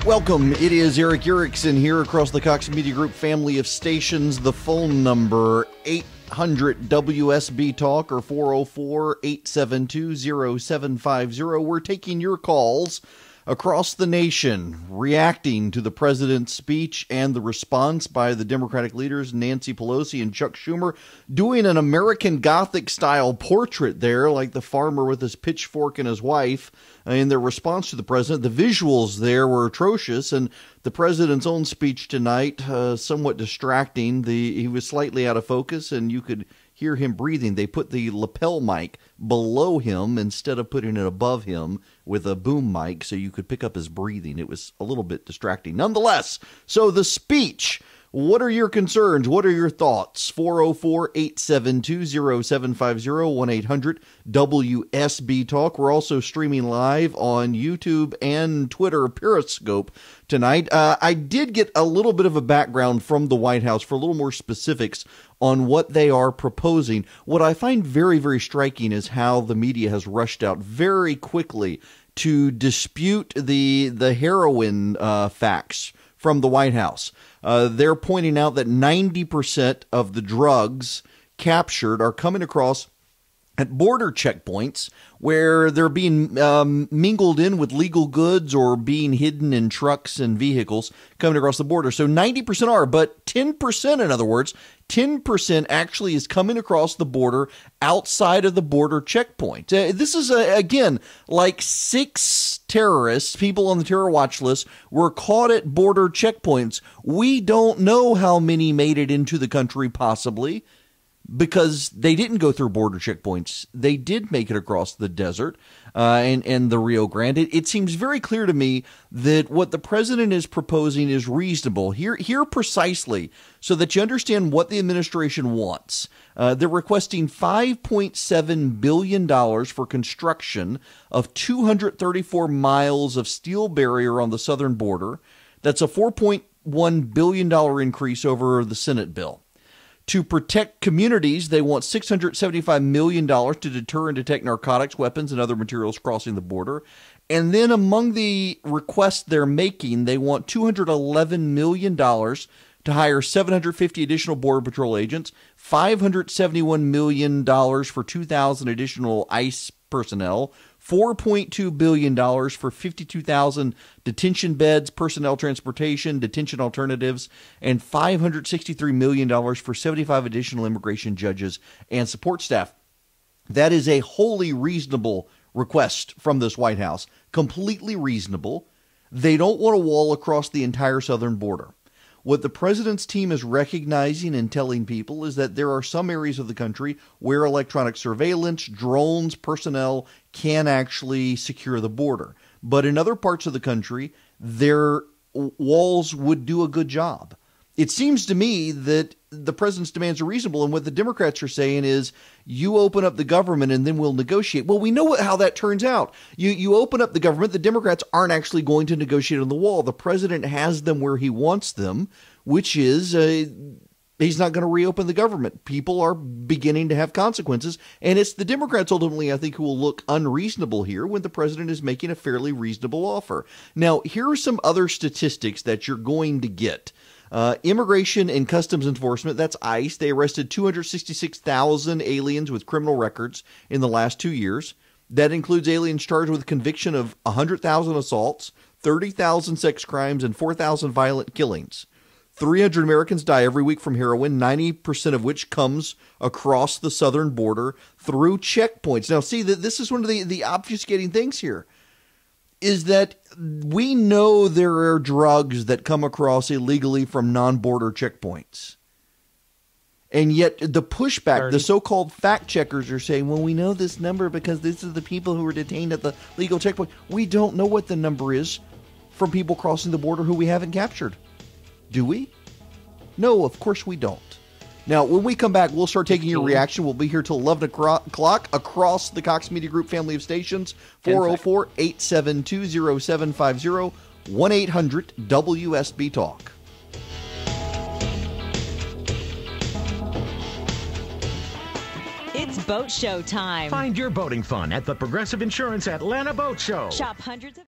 Welcome. It is Erick Erickson here across the Cox Media Group family of stations. The phone number 800-WSB-TALK or 404-872-0750. We're taking your calls across the nation, reacting to the president's speech and the response by the Democratic leaders Nancy Pelosi and Chuck Schumer, doing an American Gothic-style portrait there, like the farmer with his pitchfork and his wife, in their response to the president. The visuals there were atrocious, and the president's own speech tonight, somewhat distracting. He was slightly out of focus, and you could hear him breathing. They put the lapel mic below him instead of putting it above him with a boom mic so you could pick up his breathing. It was a little bit distracting. Nonetheless, so the speech, what are your concerns? What are your thoughts? 404-872-0750, 1-800-WSB-TALK. We're also streaming live on YouTube and Twitter Periscope tonight. I did get a little bit of a background from the White House for a little more specifics on what they are proposing. What I find very, very striking is how the media has rushed out very quickly to dispute the heroin facts from the White House. They're pointing out that 90% of the drugs captured are coming across at border checkpoints where they're being mingled in with legal goods or being hidden in trucks and vehicles coming across the border. So 90% are, but 10%, in other words, 10% actually is coming across the border outside of the border checkpoint. This is, again, like 6 terrorists, people on the terror watch list, were caught at border checkpoints. We don't know how many made it into the country, possibly, because they didn't go through border checkpoints. They did make it across the desert and the Rio Grande. It seems very clear to me that what the president is proposing is reasonable. Here precisely, so that you understand what the administration wants. They're requesting $5.7 billion for construction of 234 miles of steel barrier on the southern border. That's a $4.1 billion increase over the Senate bill. To protect communities, they want $675 million to deter and detect narcotics, weapons, and other materials crossing the border. And then among the requests they're making, they want $211 million to hire 750 additional Border Patrol agents, $571 million for 2,000 additional ICE personnel, $4.2 billion for 52,000 detention beds, personnel transportation, detention alternatives, and $563 million for 75 additional immigration judges and support staff. That is a wholly reasonable request from this White House. Completely reasonable. They don't want a wall across the entire southern border. What the president's team is recognizing and telling people is that there are some areas of the country where electronic surveillance, drones, personnel can actually secure the border. But in other parts of the country, their walls would do a good job. It seems to me that the president's demands are reasonable, and what the Democrats are saying is, you open up the government and then we'll negotiate. Well, we know how that turns out. You open up the government, the Democrats aren't actually going to negotiate on the wall. The president has them where he wants them, which is he's not going to reopen the government. People are beginning to have consequences, and it's the Democrats ultimately, I think, who will look unreasonable here when the president is making a fairly reasonable offer. Now, here are some other statistics that you're going to get. Immigration and Customs Enforcement, that's ICE, they arrested 266,000 aliens with criminal records in the last 2 years. That includes aliens charged with conviction of 100,000 assaults, 30,000 sex crimes, and 4,000 violent killings. 300 Americans die every week from heroin, 90% of which comes across the southern border through checkpoints. Now, see, this is one of the obfuscating things here, is that we know there are drugs that come across illegally from non-border checkpoints. And yet the pushback, the so-called fact checkers are saying, well, we know this number because this is the people who were detained at the legal checkpoint. We don't know what the number is from people crossing the border who we haven't captured. Do we? No, of course we don't. Now, when we come back, we'll start taking your reaction. We'll be here till 11 o'clock across the Cox Media Group family of stations. 404-872-0750, 1-800-WSB-TALK. It's boat show time. Find your boating fun at the Progressive Insurance Atlanta Boat Show. Shop hundreds of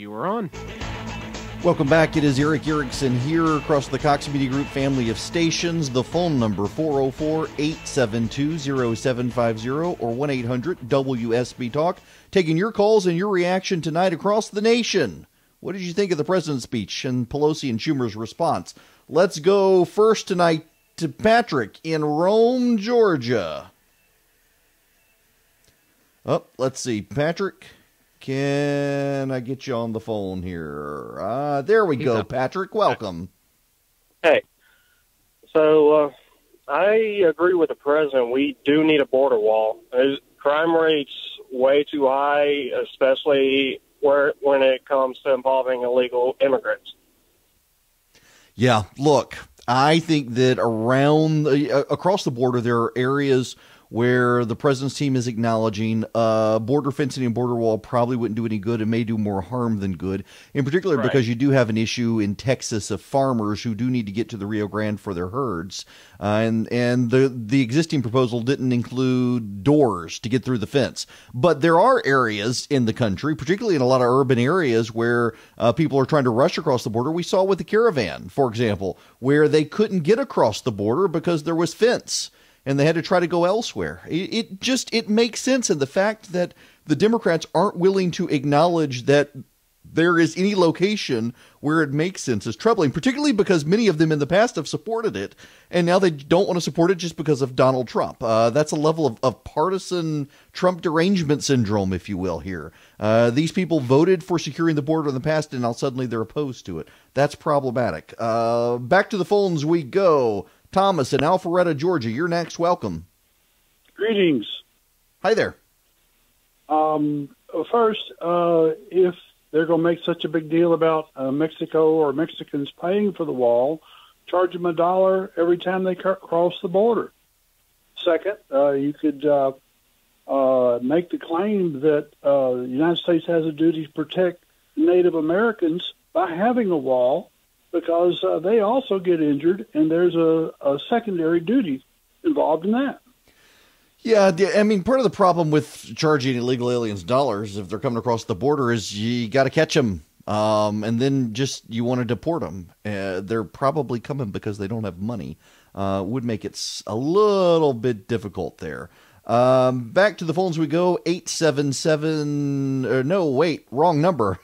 You are on. Welcome back. It is Erick Erickson here across the Cox Media Group family of stations. The phone number 404-872-0750 or 1-800-WSB-TALK. Taking your calls and your reaction tonight across the nation. What did you think of the president's speech and Pelosi and Schumer's response? Let's go first tonight to Patrick in Rome, Georgia. Oh, let's see. Patrick, can I get you on the phone here? There we go, Patrick. Welcome. Hey, so I agree with the president. We do need a border wall. Crime rate's way too high, especially when it comes to involving illegal immigrants. Yeah, look, I think that across the border, there are areas where the president's team is acknowledging border fencing and border wall probably wouldn't do any good and may do more harm than good, in particular because you do have an issue in Texas of farmers who do need to get to the Rio Grande for their herds. And the existing proposal didn't include doors to get through the fence. But there are areas in the country, particularly in a lot of urban areas, where people are trying to rush across the border. We saw with the caravan, for example, where they couldn't get across the border because there was fence, and they had to try to go elsewhere. It makes sense. And the fact that the Democrats aren't willing to acknowledge that there is any location where it makes sense is troubling, particularly because many of them in the past have supported it, and now they don't want to support it just because of Donald Trump. That's a level of partisan Trump derangement syndrome, if you will, here. These people voted for securing the border in the past, and now suddenly they're opposed to it. That's problematic. Back to the phones we go. Thomas in Alpharetta, Georgia, you're next. Welcome. Greetings. Hi there. First, if they're going to make such a big deal about Mexico or Mexicans paying for the wall, charge them $1 every time they cross the border. Second, you could make the claim that the United States has a duty to protect Native Americans by having a wall, because they also get injured, and there's a secondary duty involved in that. Yeah, I mean, part of the problem with charging illegal aliens dollars if they're coming across the border is you got to catch them, and then you want to deport them. They're probably coming because they don't have money. Would make it a little bit difficult there. Back to the phones we go. 877. No, wait, wrong number.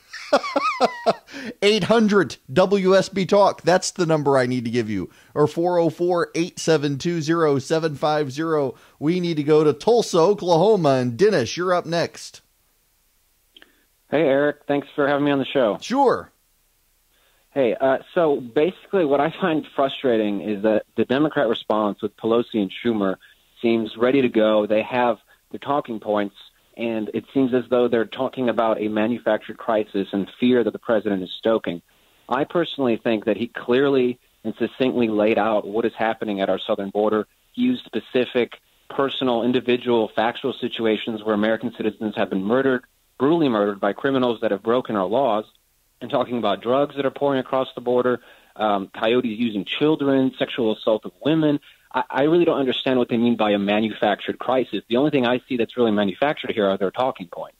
800 WSB Talk. That's the number I need to give you. Or 404-872-0750. We need to go to Tulsa, Oklahoma. And Dennis, you're up next. Hey, Eric. Thanks for having me on the show. Sure. Hey, so basically what I find frustrating is that the Democrat response with Pelosi and Schumer seems ready to go. They have their talking points, and it seems as though they're talking about a manufactured crisis and fear that the president is stoking. I personally think that he clearly and succinctly laid out what is happening at our southern border. He used specific, personal, individual, factual situations where American citizens have been murdered, brutally murdered by criminals that have broken our laws, and talking about drugs that are pouring across the border, coyotes using children, sexual assault of women. I really don't understand what they mean by a manufactured crisis. The only thing I see that's really manufactured here are their talking points.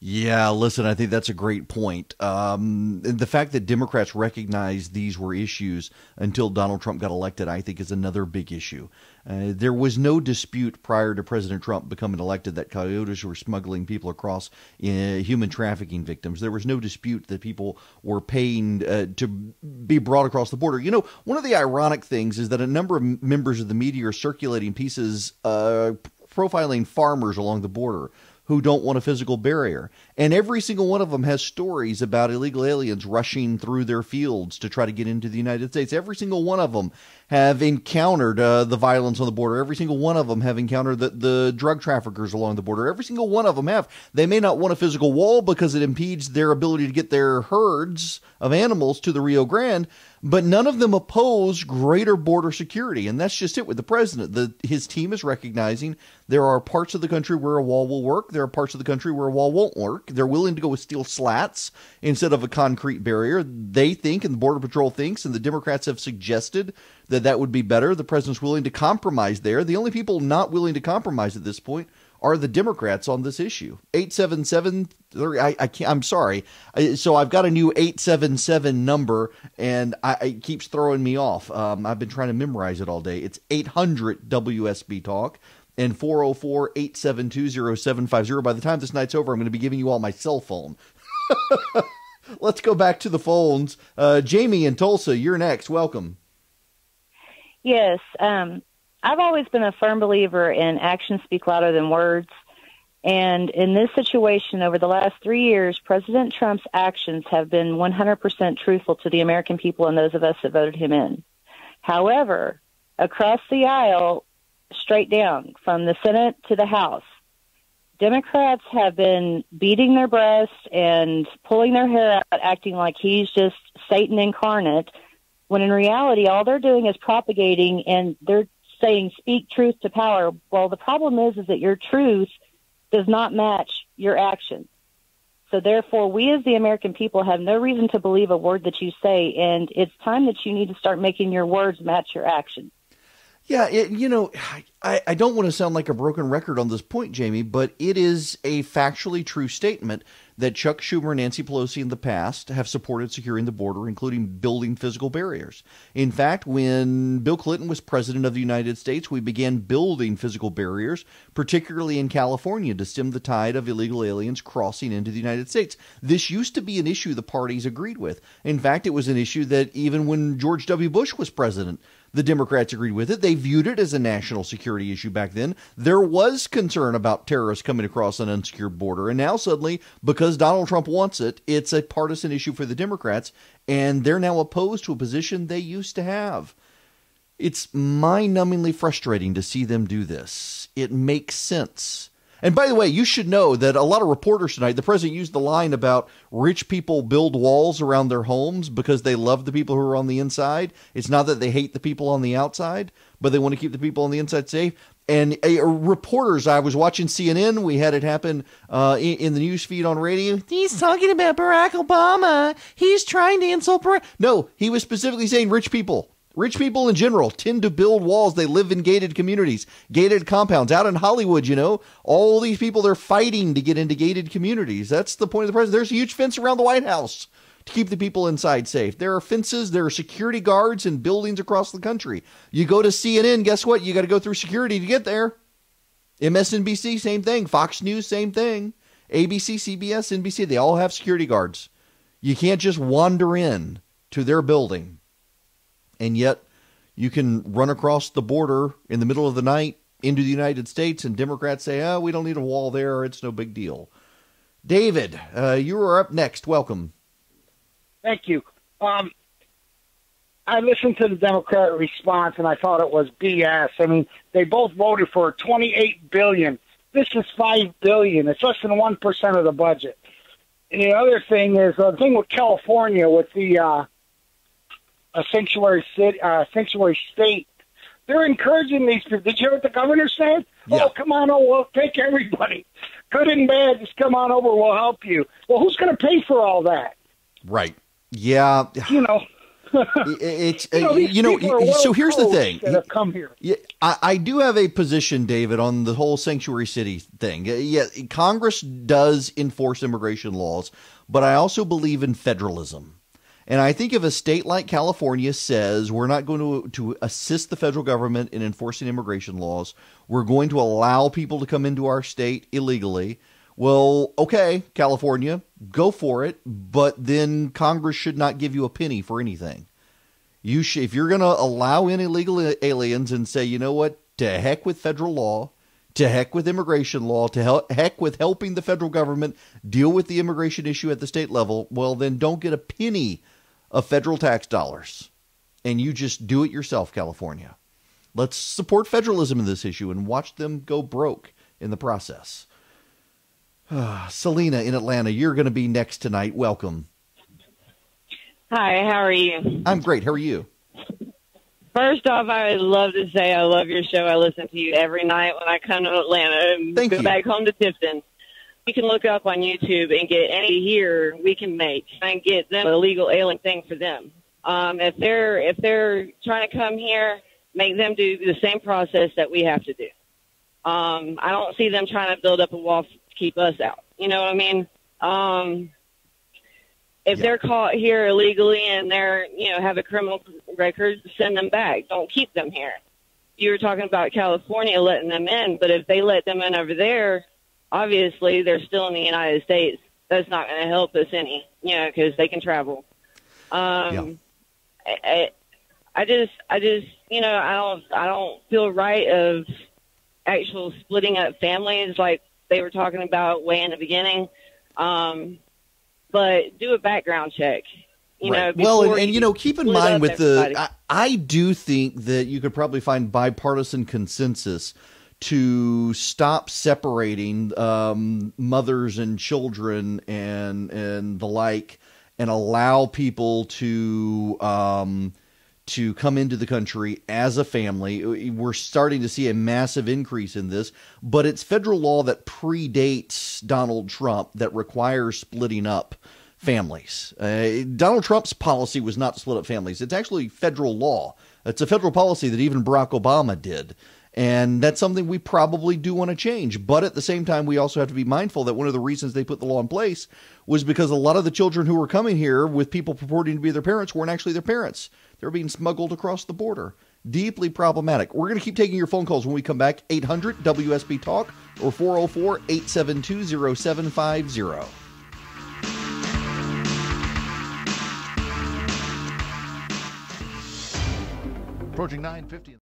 Yeah, listen, I think that's a great point. The fact that Democrats recognized these were issues until Donald Trump got elected, I think, is another big issue. There was no dispute prior to President Trump becoming elected that coyotes were smuggling people across human trafficking victims. There was no dispute that people were paying to be brought across the border. You know, one of the ironic things is that a number of members of the media are circulating pieces profiling farmers along the border who don't want a physical barrier. And every single one of them has stories about illegal aliens rushing through their fields to try to get into the United States. Every single one of them have encountered the violence on the border. Every single one of them have encountered the drug traffickers along the border. Every single one of them have. They may not want a physical wall because it impedes their ability to get their herds of animals to the Rio Grande, but none of them oppose greater border security. And that's just it with the president. His team is recognizing there are parts of the country where a wall will work. There are parts of the country where a wall won't work. They're willing to go with steel slats instead of a concrete barrier. They think, and the Border Patrol thinks, and the Democrats have suggested that would be better. The president's willing to compromise there. The only people not willing to compromise at this point are the Democrats on this issue. 877, I can't, I'm sorry. So I've got a new 877 number, and it keeps throwing me off. I've been trying to memorize it all day. It's 800 WSB Talk and 404-872-0750. By the time this night's over, I'm going to be giving you all my cell phone. Let's go back to the phones. Jamie in Tulsa, you're next. Welcome. Yes. I've always been a firm believer in actions speak louder than words. And in this situation, over the last 3 years, President Trump's actions have been 100% truthful to the American people and those of us that voted him in. However, across the aisle, straight down, from the Senate to the House, Democrats have been beating their breasts and pulling their hair out, acting like he's just Satan incarnate, when in reality, all they're doing is propagating, and they're saying, speak truth to power. Well, the problem is that your truth does not match your actions. So therefore, we as the American people have no reason to believe a word that you say, and it's time that you need to start making your words match your actions. Yeah, I don't want to sound like a broken record on this point, Jamie, but it is a factually true statement that Chuck Schumer and Nancy Pelosi in the past have supported securing the border, including building physical barriers. In fact, when Bill Clinton was president of the United States, we began building physical barriers, particularly in California, to stem the tide of illegal aliens crossing into the United States. This used to be an issue the parties agreed with. In fact, it was an issue that even when George W. Bush was president, the Democrats agreed with it. They viewed it as a national security issue back then. There was concern about terrorists coming across an unsecured border. And now suddenly, because Donald Trump wants it, it's a partisan issue for the Democrats. And they're now opposed to a position they used to have. It's mind-numbingly frustrating to see them do this. It makes sense. And by the way, you should know that a lot of reporters tonight, the president used the line about rich people build walls around their homes because they love the people who are on the inside. It's not that they hate the people on the outside, but they want to keep the people on the inside safe. And reporters, I was watching CNN. We had it happen in the news feed on radio. He's talking about Barack Obama. He's trying to insult Barack. No, he was specifically saying rich people. Rich people in general tend to build walls. They live in gated communities, gated compounds. Out in Hollywood, all these people, they're fighting to get into gated communities. That's the point of the president. There's a huge fence around the White House to keep the people inside safe. There are fences, there are security guards in buildings across the country. You go to CNN, guess what? You got to go through security to get there. MSNBC, same thing. Fox News, same thing. ABC, CBS, NBC, they all have security guards. You can't just wander in to their building. And yet you can run across the border in the middle of the night into the United States, and Democrats say, we don't need a wall there. It's no big deal. David, you are up next. Welcome. Thank you. I listened to the Democrat response, and I thought it was BS. I mean, they both voted for $28 billion. This is $5 billion. It's less than 1% of the budget. And the other thing is the thing with California with the a sanctuary state. They're encouraging these people. Did you hear what the governor said? Yeah. Oh, come on over. We'll take everybody. Good and bad, just come on over. We'll help you. Well, who's going to pay for all that? Right. Yeah. So here's the thing. That have come here. Yeah, I do have a position, David, on the whole sanctuary city thing. Yeah, Congress does enforce immigration laws, but I also believe in federalism. And I think if a state like California says we're not going to assist the federal government in enforcing immigration laws, we're going to allow people to come into our state illegally. Well, okay, California, go for it. But then Congress should not give you a penny for anything. If you're going to allow in illegal aliens and say, you know what, to heck with federal law, to heck with immigration law, to heck with helping the federal government deal with the immigration issue at the state level, well, then don't get a penny of federal tax dollars, and you just do it yourself, California. Let's support federalism in this issue and watch them go broke in the process. Selena in Atlanta, you're going to be next tonight. Welcome. Hi, how are you? I'm great. How are you? First off, I would love to say I love your show. I listen to you every night when I come to Atlanta and go back home to Tifton. You can look up on YouTube and get any here we can make and get them a legal alien thing for them. If they're trying to come here, make them do the same process that we have to do. I don't see them trying to build up a wall to keep us out. You know what I mean? If they're caught here illegally and they're, have a criminal record, send them back. Don't keep them here. You were talking about California letting them in, but if they let them in over there, obviously they're still in the United States. That's not going to help us any, because they can travel. I just, I don't feel right of actual splitting up families like they were talking about way in the beginning. But do a background check. Right. Well, and keep in mind with I do think that you could probably find bipartisan consensus to stop separating mothers and children and the like, and allow people to come into the country as a family. We're starting to see a massive increase in this, but it's federal law that predates Donald Trump that requires splitting up families. Donald Trump's policy was not to split up families. It's actually federal law. It's a federal policy that even Barack Obama did. And that's something we probably do want to change. But at the same time, we also have to be mindful that one of the reasons they put the law in place was because a lot of the children who were coming here with people purporting to be their parents weren't actually their parents. They were being smuggled across the border. Deeply problematic. We're going to keep taking your phone calls when we come back. 800-WSB-TALK or 404-872-0750. Approaching 9:50.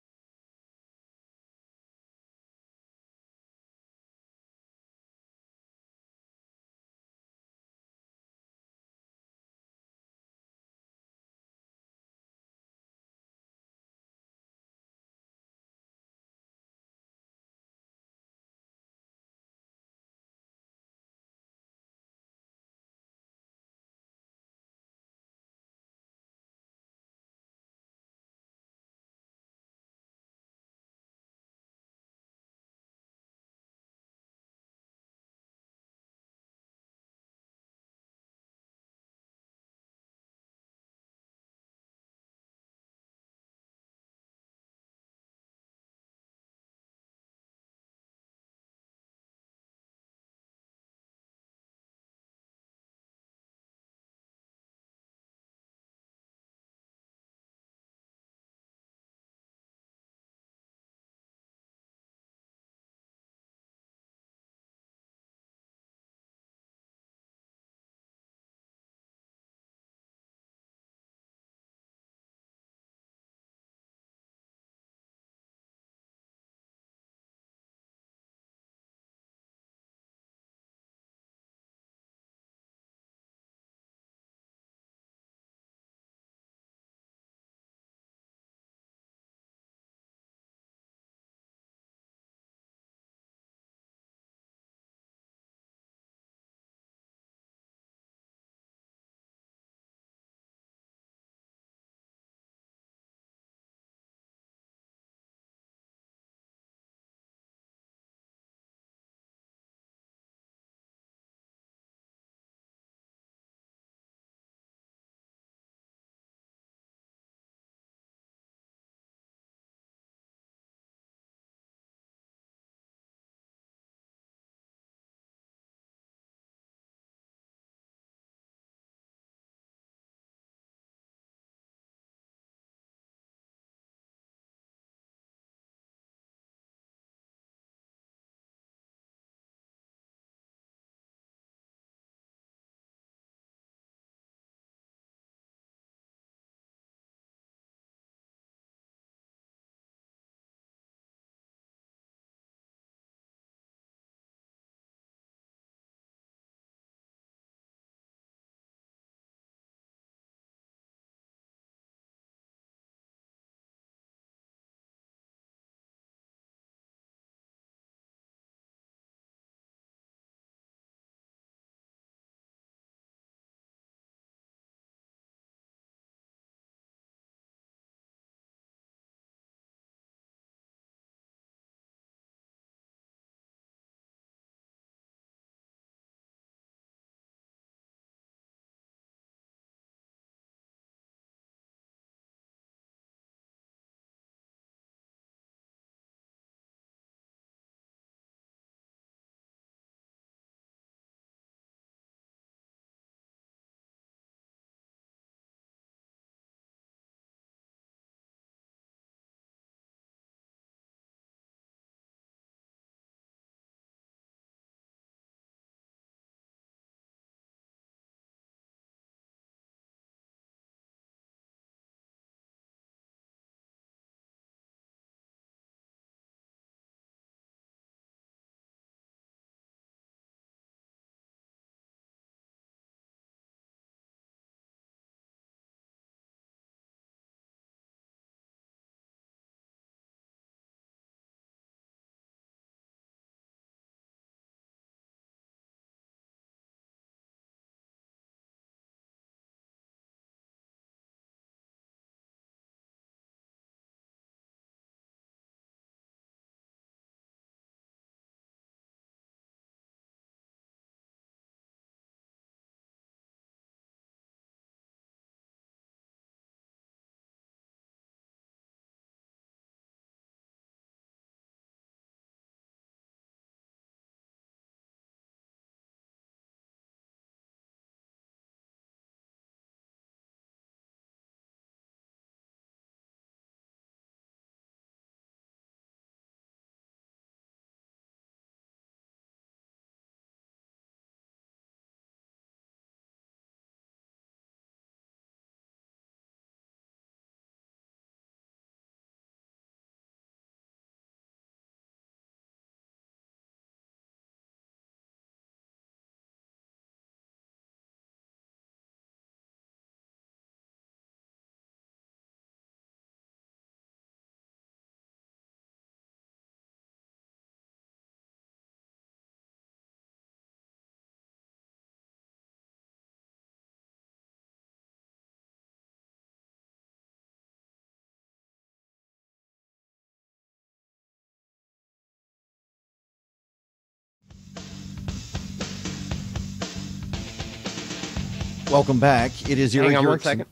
Welcome back. It is Erick Hang on 1 Erickson. second.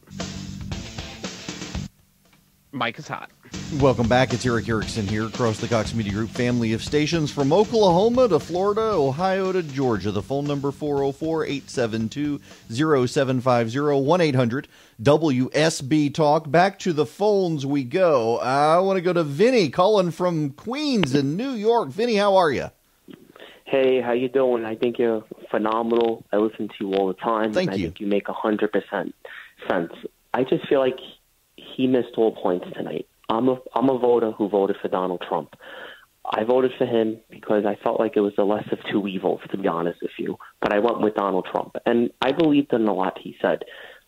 Mike is hot. Welcome back. It's Erick Erickson here across the Cox Media Group family of stations from Oklahoma to Florida, Ohio to Georgia. The phone number 404-872-0750, 1-800-WSB Talk. Back to the phones we go. I want to go to Vinny calling from Queens in New York. Vinny, how are you? Hey, how you doing? I think you're phenomenal. I listen to you all the time. Thank and you. I think you make 100% sense. I just feel like he missed all points tonight. I'm a voter who voted for Donald Trump. I voted for him because I felt like it was the less of two evils, to be honest with you. But I went with Donald Trump, and I believed in a lot he said.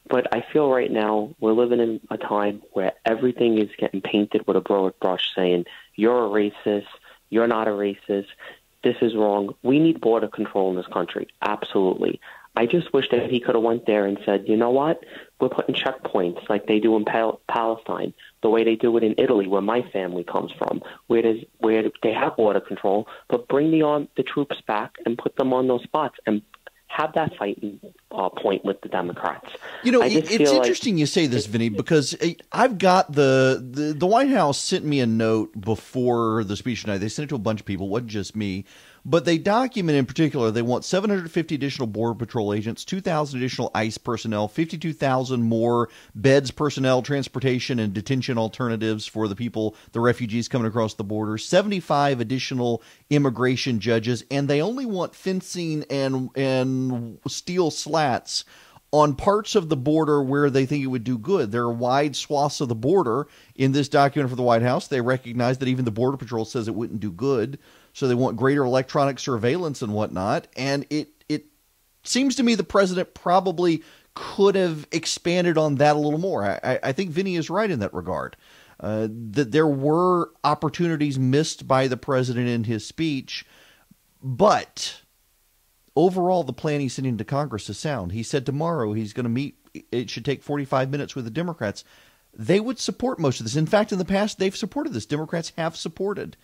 But I feel right now we're living in a time where everything is getting painted with a broad brush, saying you're a racist, you're not a racist. This is wrong. We need border control in this country. Absolutely. I just wish that he could have went there and said, you know what? We're putting checkpoints like they do in Palestine, the way they do it in Italy, where my family comes from, where they have border control, but bring the troops back and put them on those spots and have that fighting point with the Democrats. You know, it's interesting you say this, Vinny, because I've got the White House sent me a note before the speech tonight. They sent it to a bunch of people. It wasn't just me. But they document in particular they want 750 additional Border Patrol agents, 2,000 additional ICE personnel, 52,000 more beds, personnel, transportation, and detention alternatives for the people, the refugees coming across the border, 75 additional immigration judges, and they only want fencing and steel slats on parts of the border where they think it would do good. There are wide swaths of the border in this document for the White House. They recognize that even the Border Patrol says it wouldn't do good. So they want greater electronic surveillance and whatnot. And it seems to me the president probably could have expanded on that a little more. I think Vinny is right in that regard. That there were opportunities missed by the president in his speech. But overall, the plan he's sending to Congress is sound. He said tomorrow he's going to meet. It should take 45 minutes with the Democrats. They would support most of this. In fact, in the past, they've supported this. Democrats have supported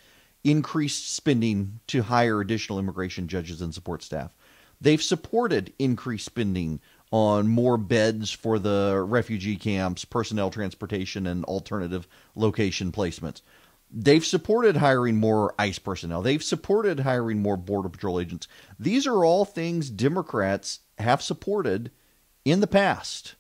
increased spending to hire additional immigration judges and support staff. They've supported increased spending on more beds for the refugee camps, personnel transportation, and alternative location placements. They've supported hiring more ICE personnel. They've supported hiring more Border Patrol agents. These are all things Democrats have supported in the past.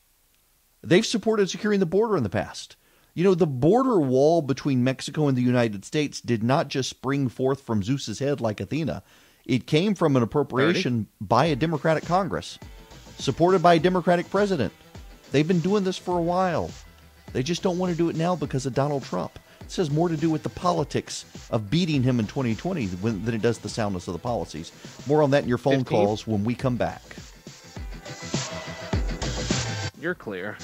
They've supported securing the border in the past. You know, the border wall between Mexico and the United States did not just spring forth from Zeus's head like Athena. It came from an appropriation by a Democratic Congress, supported by a Democratic president. They've been doing this for a while. They just don't want to do it now because of Donald Trump. This has more to do with the politics of beating him in 2020 than it does the soundness of the policies. More on that in your phone calls when we come back. You're clear.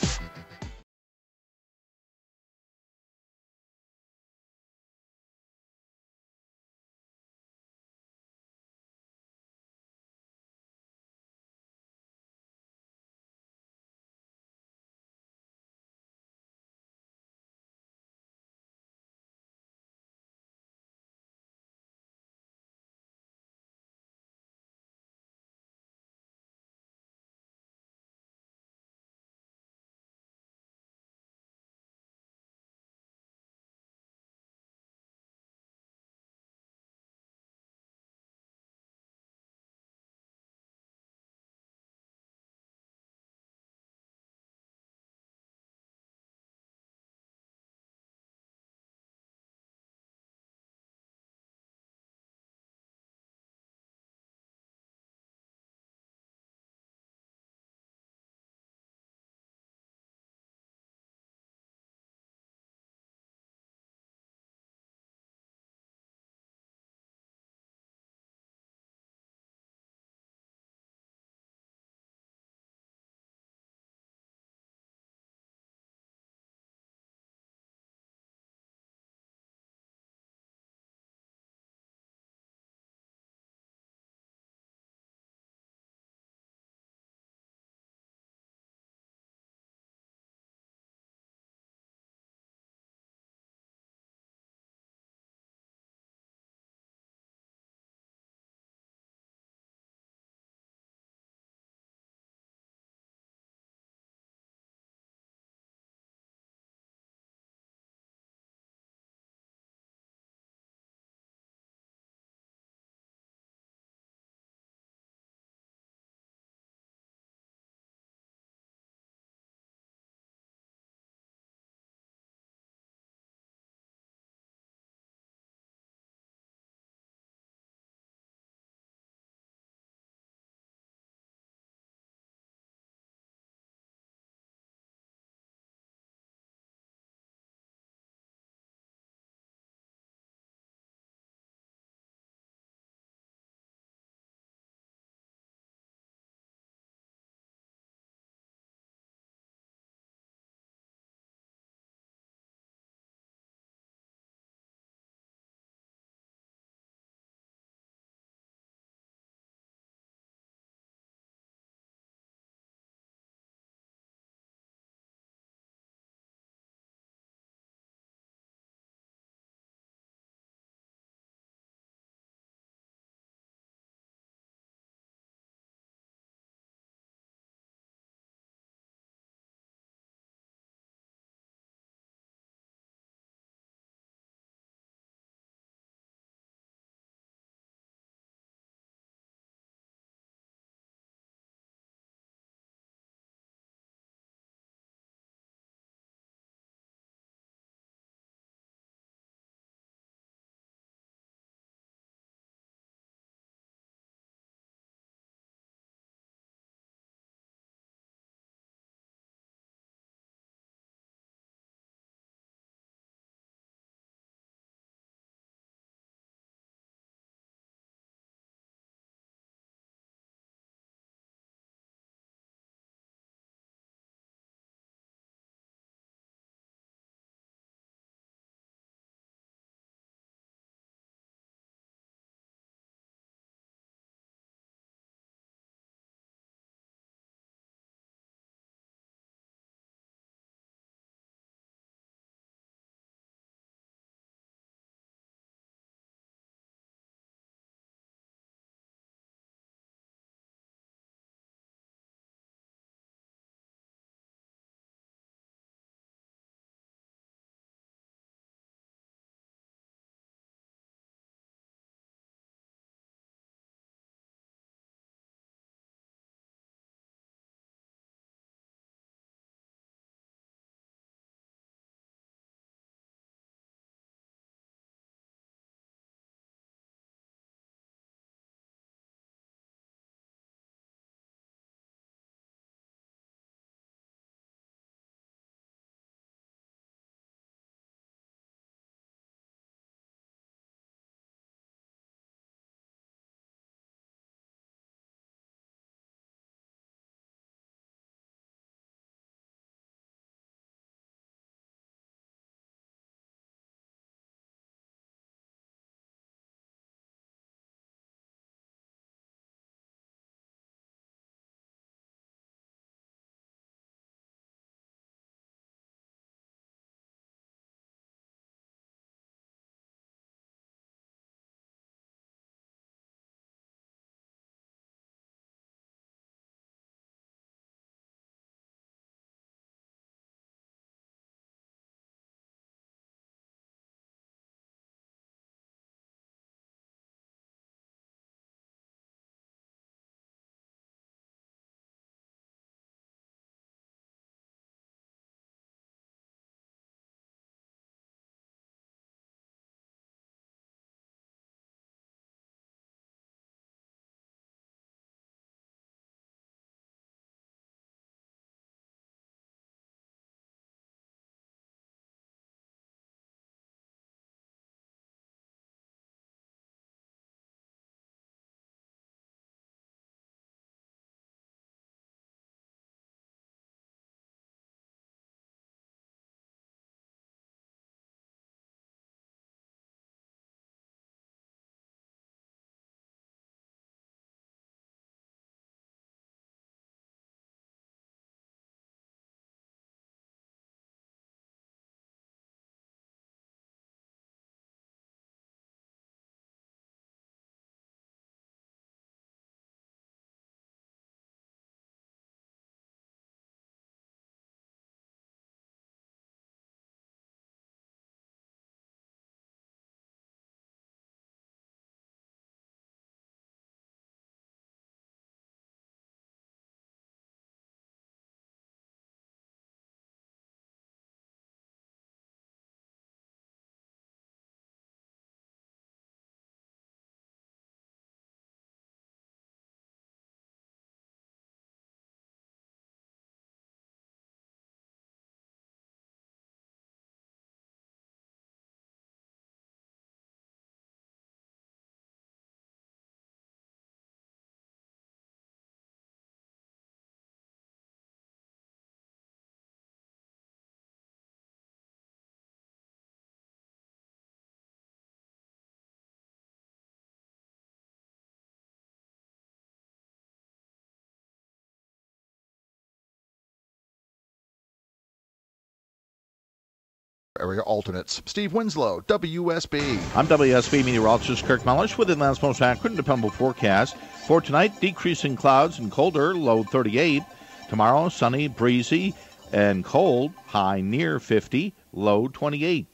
area alternates. Steve Winslow, WSB. I'm WSB meteorologist Kirk Mellish with Inland's most accurate and dependable forecast. For tonight, decreasing clouds and colder, low 38. Tomorrow, sunny, breezy, and cold, high near 50, low 28.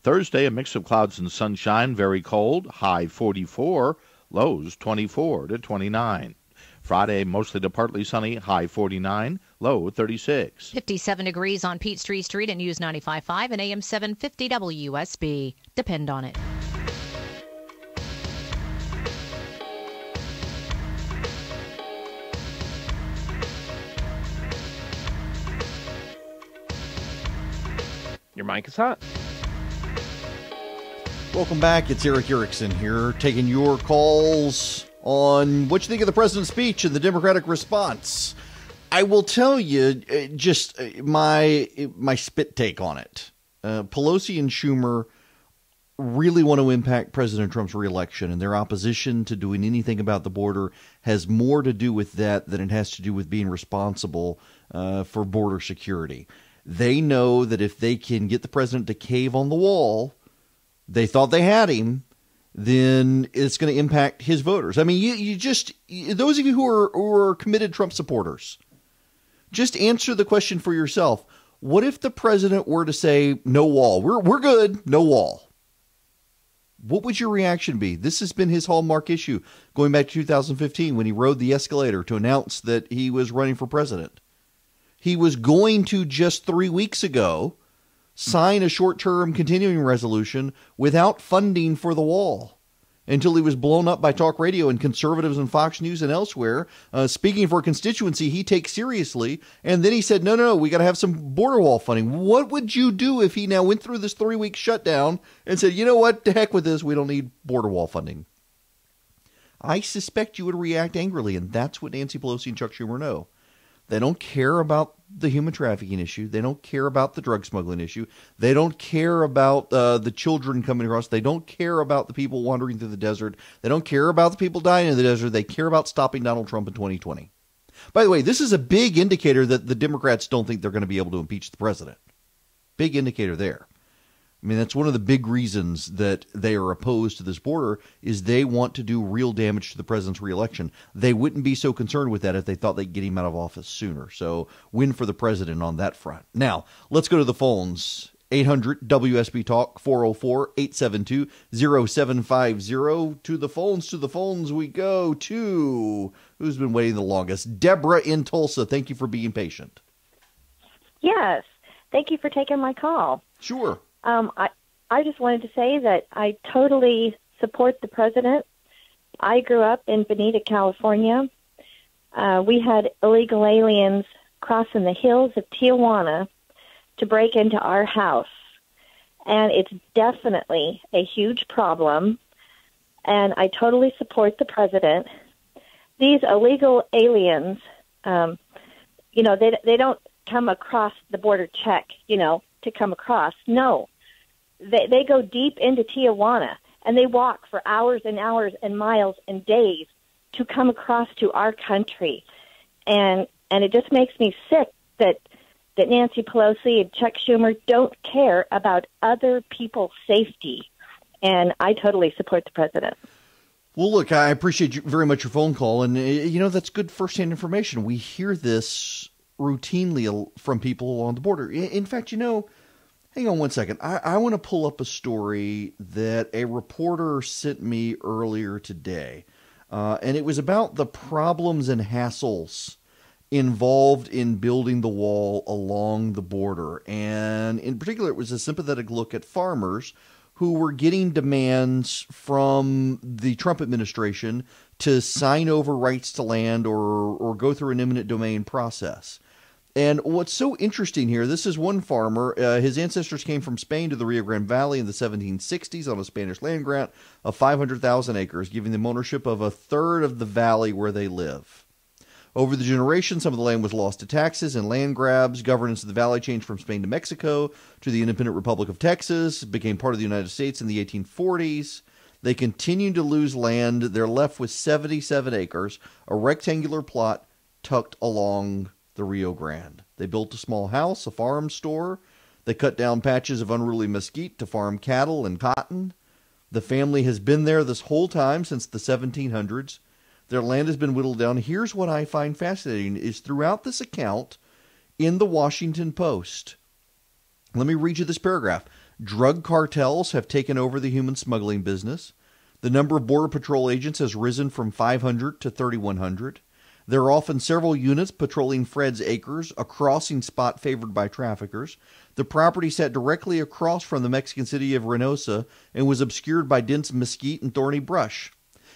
Thursday, a mix of clouds and sunshine, very cold, high 44, lows 24 to 29. Friday, mostly to partly sunny, high 49, low 36. 57 degrees on Peachtree Street at News 95.5 and AM 750 WSB. Depend on it. Your mic is hot. Welcome back. It's Erick Erickson here, taking your calls on what you think of the president's speech and the Democratic response. I will tell you just my spit take on it. Pelosi and Schumer really want to impact President Trump's reelection, and their opposition to doing anything about the border has more to do with that than it has to do with being responsible for border security. They know that if they can get the president to cave on the wall, they thought they had him, then it's going to impact his voters. I mean, you just, those of you who are committed Trump supporters, just answer the question for yourself. What if the president were to say, no wall? We're good, no wall. What would your reaction be? This has been his hallmark issue going back to 2015 when he rode the escalator to announce that he was running for president. He was going to just 3 weeks ago sign a short-term continuing resolution without funding for the wall until he was blown up by talk radio and conservatives and Fox News and elsewhere, speaking for a constituency he takes seriously. And then he said, no, we got to have some border wall funding. What would you do if he now went through this 3-week shutdown and said, you know what, to heck with this, we don't need border wall funding? I suspect you would react angrily, and that's what Nancy Pelosi and Chuck Schumer know. They don't care about the human trafficking issue. They don't care about the drug smuggling issue. They don't care about the children coming across. They don't care about the people wandering through the desert. They don't care about the people dying in the desert. They care about stopping Donald Trump in 2020. By the way, this is a big indicator that the Democrats don't think they're going to be able to impeach the president. Big indicator there. I mean, that's one of the big reasons that they are opposed to this border is they want to do real damage to the president's reelection. They wouldn't be so concerned with that if they thought they'd get him out of office sooner. So win for the president on that front. Now, let's go to the phones. 800-WSB Talk, 404-872-0750. To the phones we go to who's been waiting the longest? Deborah in Tulsa. Thank you for being patient. Yes. Thank you for taking my call. Sure. I just wanted to say that I totally support the president. I grew up in Bonita, California. We had illegal aliens crossing the hills of Tijuana to break into our house. And it's definitely a huge problem. And I totally support the president. These illegal aliens, they don't come across the border check, to come across. No, they go deep into Tijuana, and they walk for hours and hours and miles and days to come across to our country. And it just makes me sick that Nancy Pelosi and Chuck Schumer don't care about other people's safety. And I totally support the president. Well, look, I appreciate you very much your phone call. And, that's good firsthand information. We hear this routinely from people along the border. In fact, hang on one second. I want to pull up a story that a reporter sent me earlier today. And it was about the problems and hassles involved in building the wall along the border. And in particular, it was a sympathetic look at farmers who were getting demands from the Trump administration to sign over rights to land or go through an eminent domain process. And what's so interesting here, this is one farmer. His ancestors came from Spain to the Rio Grande Valley in the 1760s on a Spanish land grant of 500,000 acres, giving them ownership of a third of the valley where they live. Over the generations, some of the land was lost to taxes and land grabs. Governance of the valley changed from Spain to Mexico to the independent Republic of Texas, became part of the United States in the 1840s. They continued to lose land. They're left with 77 acres, a rectangular plot tucked along the Rio Grande. They built a small house, a farm store. They cut down patches of unruly mesquite to farm cattle and cotton. The family has been there this whole time since the 1700s. Their land has been whittled down. Here's what I find fascinating is throughout this account in the Washington Post. Let me read you this paragraph. Drug cartels have taken over the human smuggling business. The number of Border Patrol agents has risen from 500 to 3,100. There are often several units patrolling Fred's Acres, a crossing spot favored by traffickers. The property sat directly across from the Mexican city of Reynosa and was obscured by dense mesquite and thorny brush.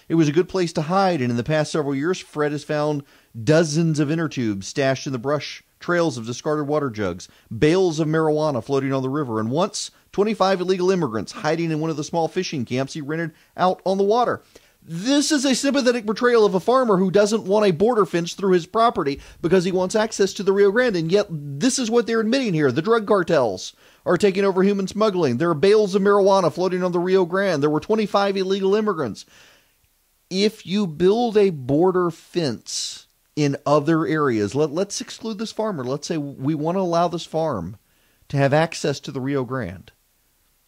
It was a good place to hide, and in the past several years, Fred has found dozens of inner tubes stashed in the brush, trails of discarded water jugs, bales of marijuana floating on the river, and once 25 illegal immigrants hiding in one of the small fishing camps he rented out on the water. This is a sympathetic portrayal of a farmer who doesn't want a border fence through his property because he wants access to the Rio Grande, and yet this is what they're admitting here. The drug cartels are taking over human smuggling. There are bales of marijuana floating on the Rio Grande. There were 25 illegal immigrants. If you build a border fence in other areas, let's exclude this farmer. Let's say we want to allow this farm to have access to the Rio Grande.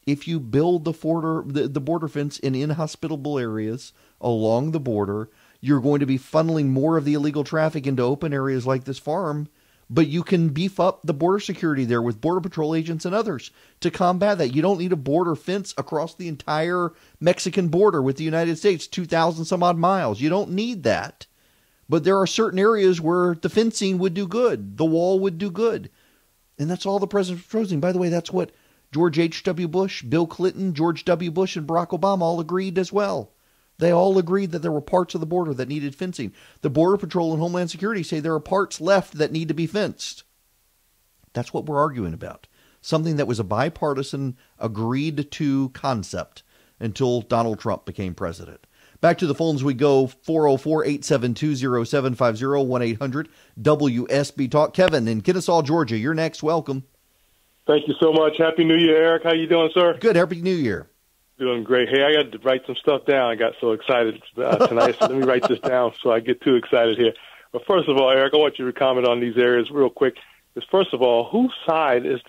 If you build the border fence in inhospitable areas along the border, you're going to be funneling more of the illegal traffic into open areas like this farm, but you can beef up the border security there with Border Patrol agents and others to combat that. You don't need a border fence across the entire Mexican border with the United States, 2,000 some odd miles. You don't need that. But there are certain areas where the fencing would do good. The wall would do good. And that's all the president's proposing. By the way, that's what George H.W. Bush, Bill Clinton, George W. Bush, and Barack Obama all agreed as well. They all agreed that there were parts of the border that needed fencing. The Border Patrol and Homeland Security say there are parts left that need to be fenced. That's what we're arguing about. Something that was a bipartisan, agreed-to concept until Donald Trump became president. Back to the phones we go, 404-872-0750, 1-800-WSB Talk. Kevin in Kennesaw, Georgia, you're next. Welcome. Thank you so much. Happy New Year, Eric. How you doing, sir? Good. Happy New Year. Doing great. Hey, I got to write some stuff down. I got so excited tonight, so let me write this down so I get too excited here. But first of all, Eric, I want you to comment on these areas real quick. Because first of all, whose side is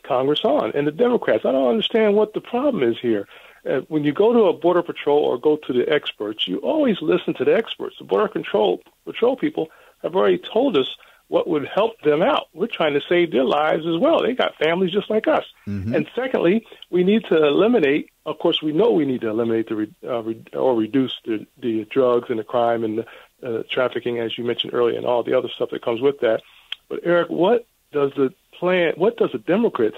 Congress on? And the Democrats. I don't understand what the problem is here. When you go to a Border Patrol or go to the experts, you always listen to the experts. The Border Patrol people have already told us what would help them out. We're trying to save their lives as well. They got families just like us. Mm-hmm. And secondly, we need to eliminate, of course, we know we need to eliminate or reduce the drugs and the crime and the trafficking, as you mentioned earlier, and all the other stuff that comes with that. But Eric, what does the Democrats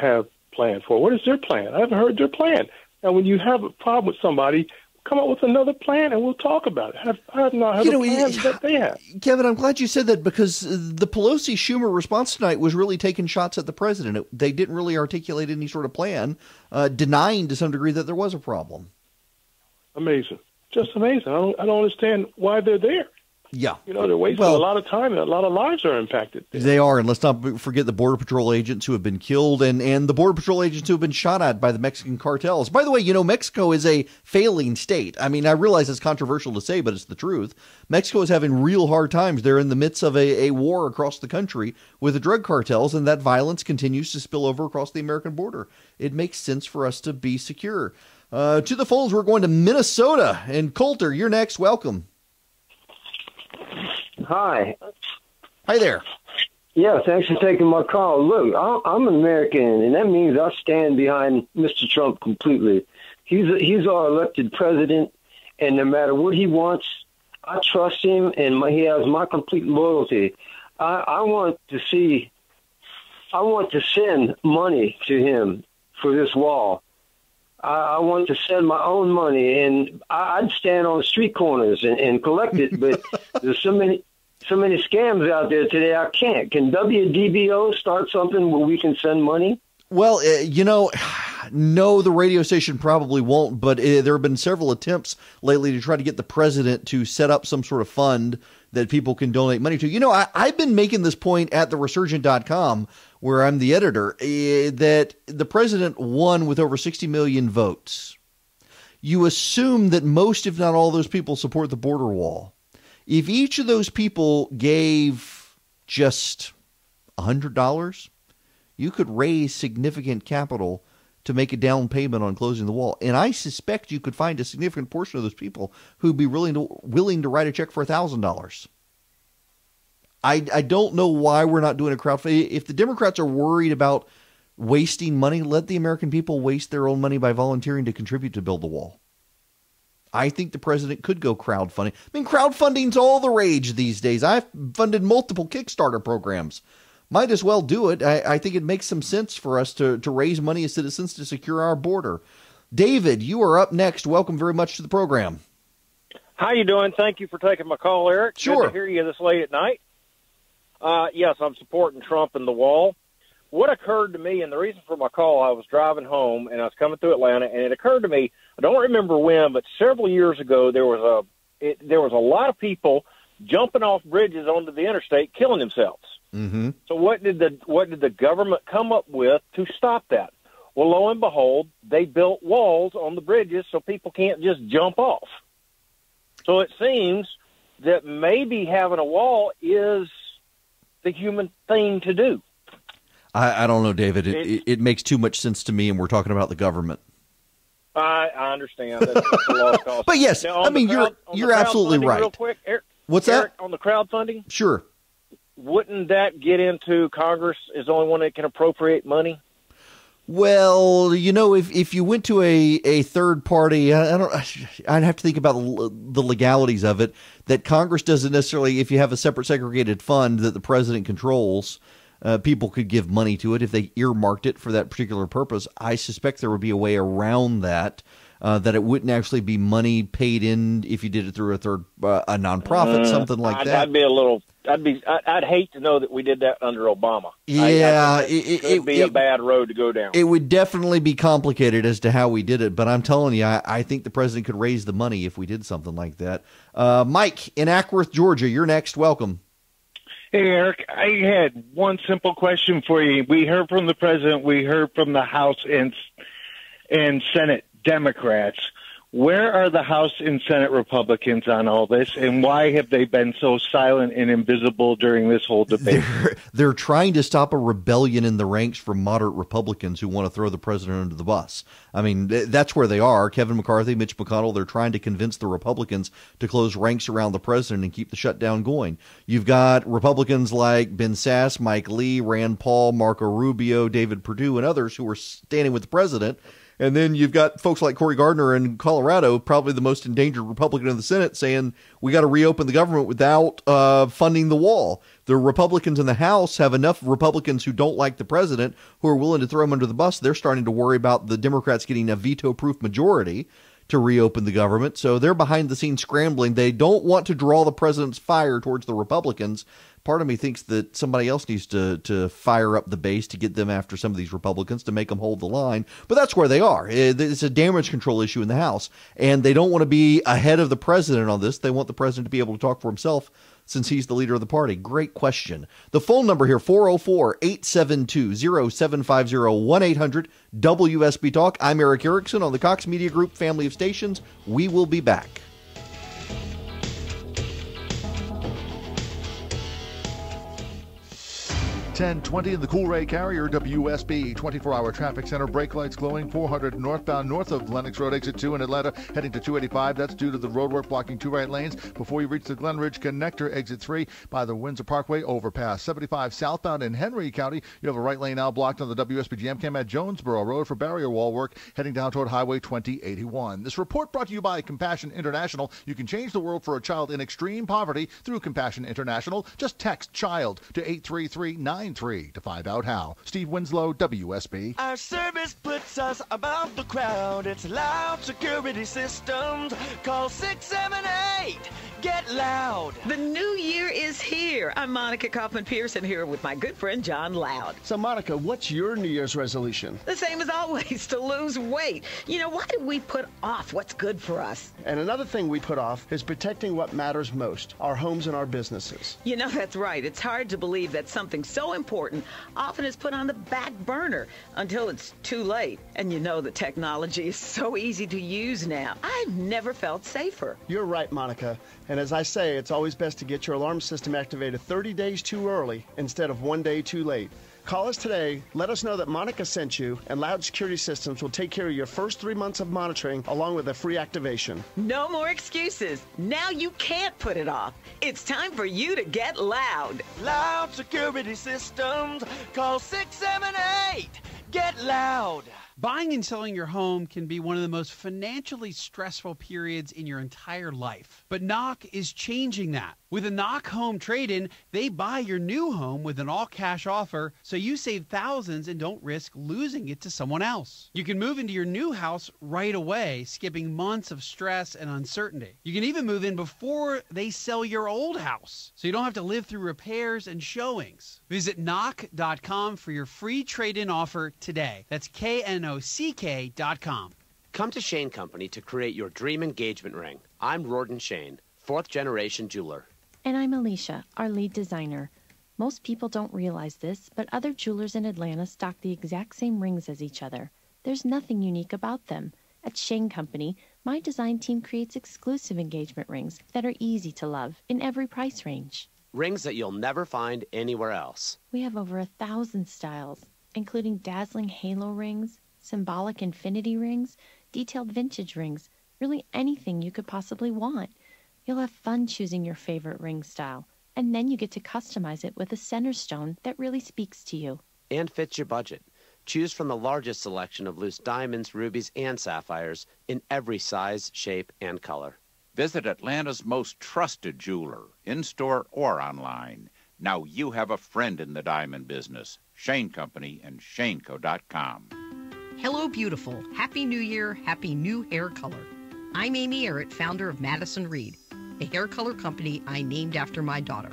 have planned for? What is their plan? I haven't heard their plan. Now, when you have a problem with somebody, come up with another plan and we'll talk about it. I have not heard the plans that they have. Kevin, I'm glad you said that because the Pelosi-Schumer response tonight was really taking shots at the president. They didn't really articulate any sort of plan, denying to some degree that there was a problem. Amazing. Just amazing. I don't understand why they're there. Yeah. They're wasting a lot of time and a lot of lives are impacted. They are. And let's not forget the Border Patrol agents who have been killed and the Border Patrol agents who have been shot at by the Mexican cartels. By the way, Mexico is a failing state. I mean, I realize it's controversial to say, but it's the truth. Mexico is having real hard times. They're in the midst of a war across the country with the drug cartels, and that violence continues to spill over across the American border. It makes sense for us to be secure. To the phones, we're going to Minnesota. And Coulter, you're next. Welcome. Hi. Hi there. Yeah, thanks for taking my call. Look, I'm an American, and that means I stand behind Mr. Trump completely. He's our elected president, and no matter what he wants, I trust him, and he has my complete loyalty. I want to send money to him for this wall. I want to send my own money, and I'd stand on the street corners and collect it, but there's so many scams out there today, I can't. Can WDBO start something where we can send money? Well, no, the radio station probably won't, but there have been several attempts lately to try to get the president to set up some sort of fund that people can donate money to. I've been making this point at theresurgent.com, where I'm the editor, that the president won with over 60 million votes. You assume that most, if not all, those people support the border wall. If each of those people gave just $100, you could raise significant capital to make a down payment on closing the wall. And I suspect you could find a significant portion of those people who'd be willing to write a check for $1,000. I don't know why we're not doing a crowdfunding. If the Democrats are worried about wasting money, let the American people waste their own money by volunteering to contribute to build the wall. I think the president could go crowdfunding. I mean, crowdfunding's all the rage these days. I've funded multiple Kickstarter programs. Might as well do it. I think it makes some sense for us to raise money as citizens to secure our border. David, you are up next. Welcome very much to the program. How you doing? Thank you for taking my call, Eric. Sure. Good to hear you this late at night. Yes, I'm supporting Trump and the wall. What occurred to me, and the reason for my call, I was driving home, and I was coming through Atlanta, and it occurred to me, I don't remember when, but several years ago, there was a lot of people jumping off bridges onto the interstate, killing themselves. Mm-hmm. So what did the government come up with to stop that? Well, lo and behold, they built walls on the bridges so people can't just jump off. So it seems that maybe having a wall is the human thing to do. I don't know, David. It makes too much sense to me, and we're talking about the government. I understand. That's a lost cause. But yes, now, I mean, you're absolutely right. Real quick, Eric, what's Eric, that? On the crowdfunding? Sure. Wouldn't that get into Congress is the only one that can appropriate money? Well, if you went to a third party, I'd have to think about the legalities of it. That Congress doesn't necessarily, if you have a separate segregated fund that the president controls, people could give money to it if they earmarked it for that particular purpose. I suspect there would be a way around that. That it wouldn't actually be money paid in if you did it through a nonprofit, something like that. I'd hate to know that we did that under Obama. Yeah, it could be a bad road to go down. It would definitely be complicated as to how we did it, but I'm telling you, I think the president could raise the money if we did something like that. Mike in Ackworth, Georgia, you're next. Welcome. Hey, Eric, I had one simple question for you. We heard from the president. We heard from the House and Senate Democrats. Where are the House and Senate Republicans on all this, and why have they been so silent and invisible during this whole debate? They're trying to stop a rebellion in the ranks from moderate Republicans who want to throw the president under the bus. I mean, that's where they are. Kevin McCarthy, Mitch McConnell, they're trying to convince the Republicans to close ranks around the president and keep the shutdown going. You've got Republicans like Ben Sasse, Mike Lee, Rand Paul, Marco Rubio, David Perdue, and others who are standing with the president. And then you've got folks like Cory Gardner in Colorado, probably the most endangered Republican in the Senate, saying we got to reopen the government without funding the wall. The Republicans in the House have enough Republicans who don't like the president who are willing to throw him under the bus. They're starting to worry about the Democrats getting a veto-proof majority to reopen the government. So they're behind the scenes scrambling. They don't want to draw the president's fire towards the Republicans. Part of me thinks that somebody else needs to fire up the base to get them after some of these Republicans to make them hold the line. But that's where they are. It's a damage control issue in the House. And they don't want to be ahead of the president on this. They want the president to be able to talk for himself since he's the leader of the party. Great question. The phone number here, 404-872-0750, 1-800-WSB Talk. I'm Erick Erickson on the Cox Media Group family of stations. We will be back. 1020 in the Coolray Carrier WSB 24-hour traffic center. Brake lights glowing 400 northbound north of Lenox Road exit 2 in Atlanta, heading to 285. That's due to the roadwork blocking 2 right lanes before you reach the Glen Ridge connector exit 3 by the Windsor Parkway overpass. 75 southbound in Henry County. You have a right lane now blocked on the WSB Jam Cam at Jonesboro Road for barrier wall work heading down toward Highway 2081. This report brought to you by Compassion International. You can change the world for a child in extreme poverty through Compassion International. Just text CHILD to 83393 to find out how. Steve Winslow, WSB. Our service puts us above the crowd. It's loud security systems. Call 678. Get loud. The new year is here. I'm Monica Kaufman-Pearson here with my good friend John Loud. So, Monica, what's your New Year's resolution? The same as always, to lose weight. You know, why do we put off what's good for us? And another thing we put off is protecting what matters most, our homes and our businesses. You know, that's right. It's hard to believe that something so important often is put on the back burner until it's too late. And you know the technology is so easy to use now. I've never felt safer. You're right, Monica. And as I say, it's always best to get your alarm system activated 30 days too early instead of 1 day too late. Call us today. Let us know that Monica sent you, and Loud Security Systems will take care of your first 3 months of monitoring along with a free activation. No more excuses. Now you can't put it off. It's time for you to get loud. Loud Security Systems. Call 678. Get loud. Buying and selling your home can be one of the most financially stressful periods in your entire life. But Knock is changing that. With a Knock Home Trade-In, they buy your new home with an all-cash offer, so you save thousands and don't risk losing it to someone else. You can move into your new house right away, skipping months of stress and uncertainty. You can even move in before they sell your old house, so you don't have to live through repairs and showings. Visit knock.com for your free trade-in offer today. That's knock.com. Come to Shane Company to create your dream engagement ring. I'm Rorden Shane, 4th generation jeweler. And I'm Alicia, our lead designer. Most people don't realize this, but other jewelers in Atlanta stock the exact same rings as each other. There's nothing unique about them. At Shane Company, my design team creates exclusive engagement rings that are easy to love in every price range. Rings that you'll never find anywhere else. We have over 1,000 styles, including dazzling halo rings, symbolic infinity rings, detailed vintage rings, really anything you could possibly want. You'll have fun choosing your favorite ring style, and then you get to customize it with a center stone that really speaks to you. And fits your budget. Choose from the largest selection of loose diamonds, rubies, and sapphires in every size, shape, and color. Visit Atlanta's most trusted jeweler, in-store or online. Now you have a friend in the diamond business. Shane Company and shaneco.com. Hello, beautiful. Happy New Year. Happy new hair color. I'm Amy Erick, founder of Madison Reed, a hair color company I named after my daughter.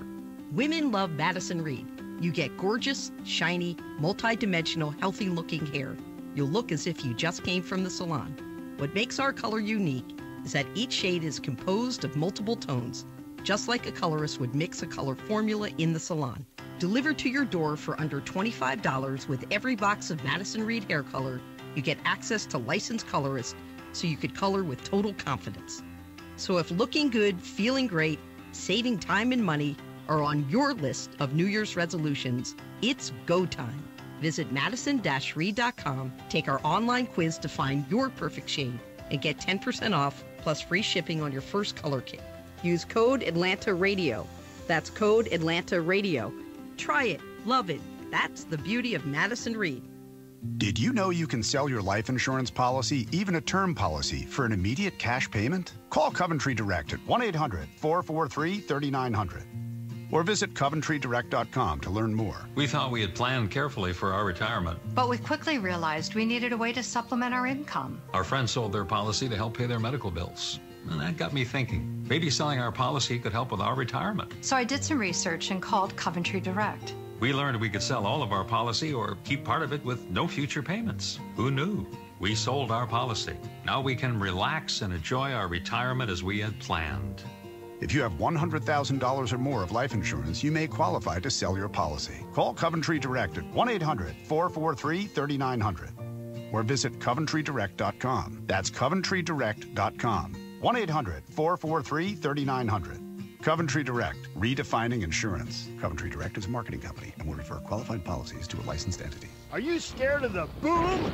Women love Madison Reed. You get gorgeous, shiny, multi-dimensional, healthy-looking hair. You'll look as if you just came from the salon. What makes our color unique is that each shade is composed of multiple tones, just like a colorist would mix a color formula in the salon. Delivered to your door for under $25 with every box of Madison Reed hair color, you get access to licensed colorists so you could color with total confidence. So if looking good, feeling great, saving time and money are on your list of New Year's resolutions, it's go time. Visit madison-reed.com, take our online quiz to find your perfect shade, and get 10% off plus free shipping on your first color kit. Use code Atlanta Radio. That's code Atlanta Radio. Try it. Love it. That's the beauty of Madison Reed. Did you know you can sell your life insurance policy, even a term policy, for an immediate cash payment? Call Coventry Direct at 1-800-443-3900 or visit CoventryDirect.com to learn more. We thought we had planned carefully for our retirement. But we quickly realized we needed a way to supplement our income. Our friends sold their policy to help pay their medical bills. And that got me thinking, maybe selling our policy could help with our retirement. So I did some research and called Coventry Direct. We learned we could sell all of our policy or keep part of it with no future payments. Who knew? We sold our policy. Now we can relax and enjoy our retirement as we had planned. If you have $100,000 or more of life insurance, you may qualify to sell your policy. Call Coventry Direct at 1-800-443-3900 or visit CoventryDirect.com. That's CoventryDirect.com. 1-800-443-3900. Coventry Direct, redefining insurance. Coventry Direct is a marketing company and will refer qualified policies to a licensed entity. Are you scared of the boom?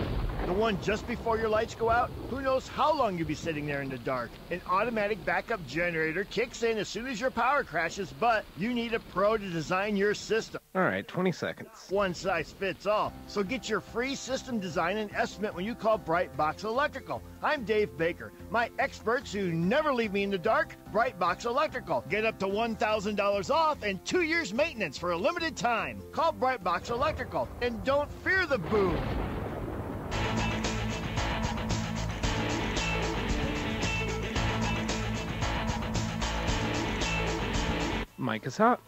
The one just before your lights go out? Who knows how long you'll be sitting there in the dark? An automatic backup generator kicks in as soon as your power crashes, but you need a pro to design your system. All right, 20 seconds. One size fits all. So get your free system design and estimate when you call Brightbox Electrical. I'm Dave Baker. My experts who never leave me in the dark, Brightbox Electrical. Get up to $1,000 off and 2 years maintenance for a limited time. Call Brightbox Electrical and don't fear the boom. Mike is hot.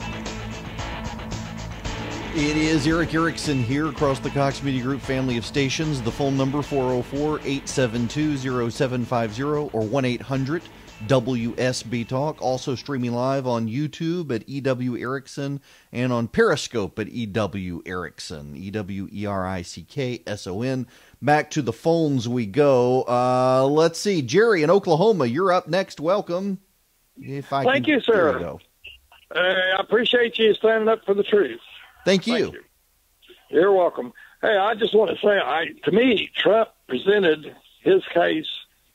It is Erick Erickson here across the Cox Media Group family of stations. The phone number 404-872-0750 or 1-800-WSB Talk. Also streaming live on YouTube at EW Erickson and on Periscope at EW Erickson. EWERICKSON. Back to the phones we go. Let's see. Jerry in Oklahoma, you're up next. Welcome. Thank you, sir. I appreciate you standing up for the truth. Thank you. You're welcome. Hey, I just want to say, to me, Trump presented his case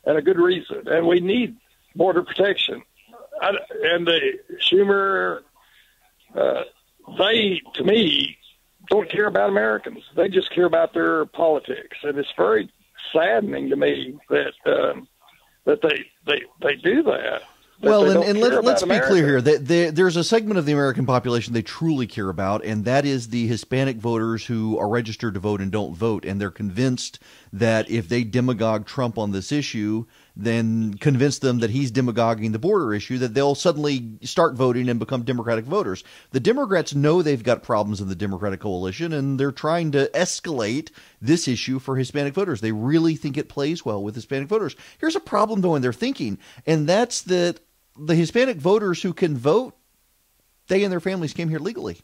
and a good reason, and we need border protection. And the Schumer, they, to me, don't care about Americans. They just care about their politics, and it's very saddening to me that they do that. Well, and let's be clear here. There's a segment of the American population they truly care about, and that is the Hispanic voters who are registered to vote and don't vote. And they're convinced that if they demagogue Trump on this issue, then convince them that he's demagoguing the border issue, that they'll suddenly start voting and become Democratic voters. The Democrats know they've got problems in the Democratic coalition, and they're trying to escalate this issue for Hispanic voters. They really think it plays well with Hispanic voters. Here's a problem, though, in their thinking, and that's that the Hispanic voters who can vote, they and their families came here legally.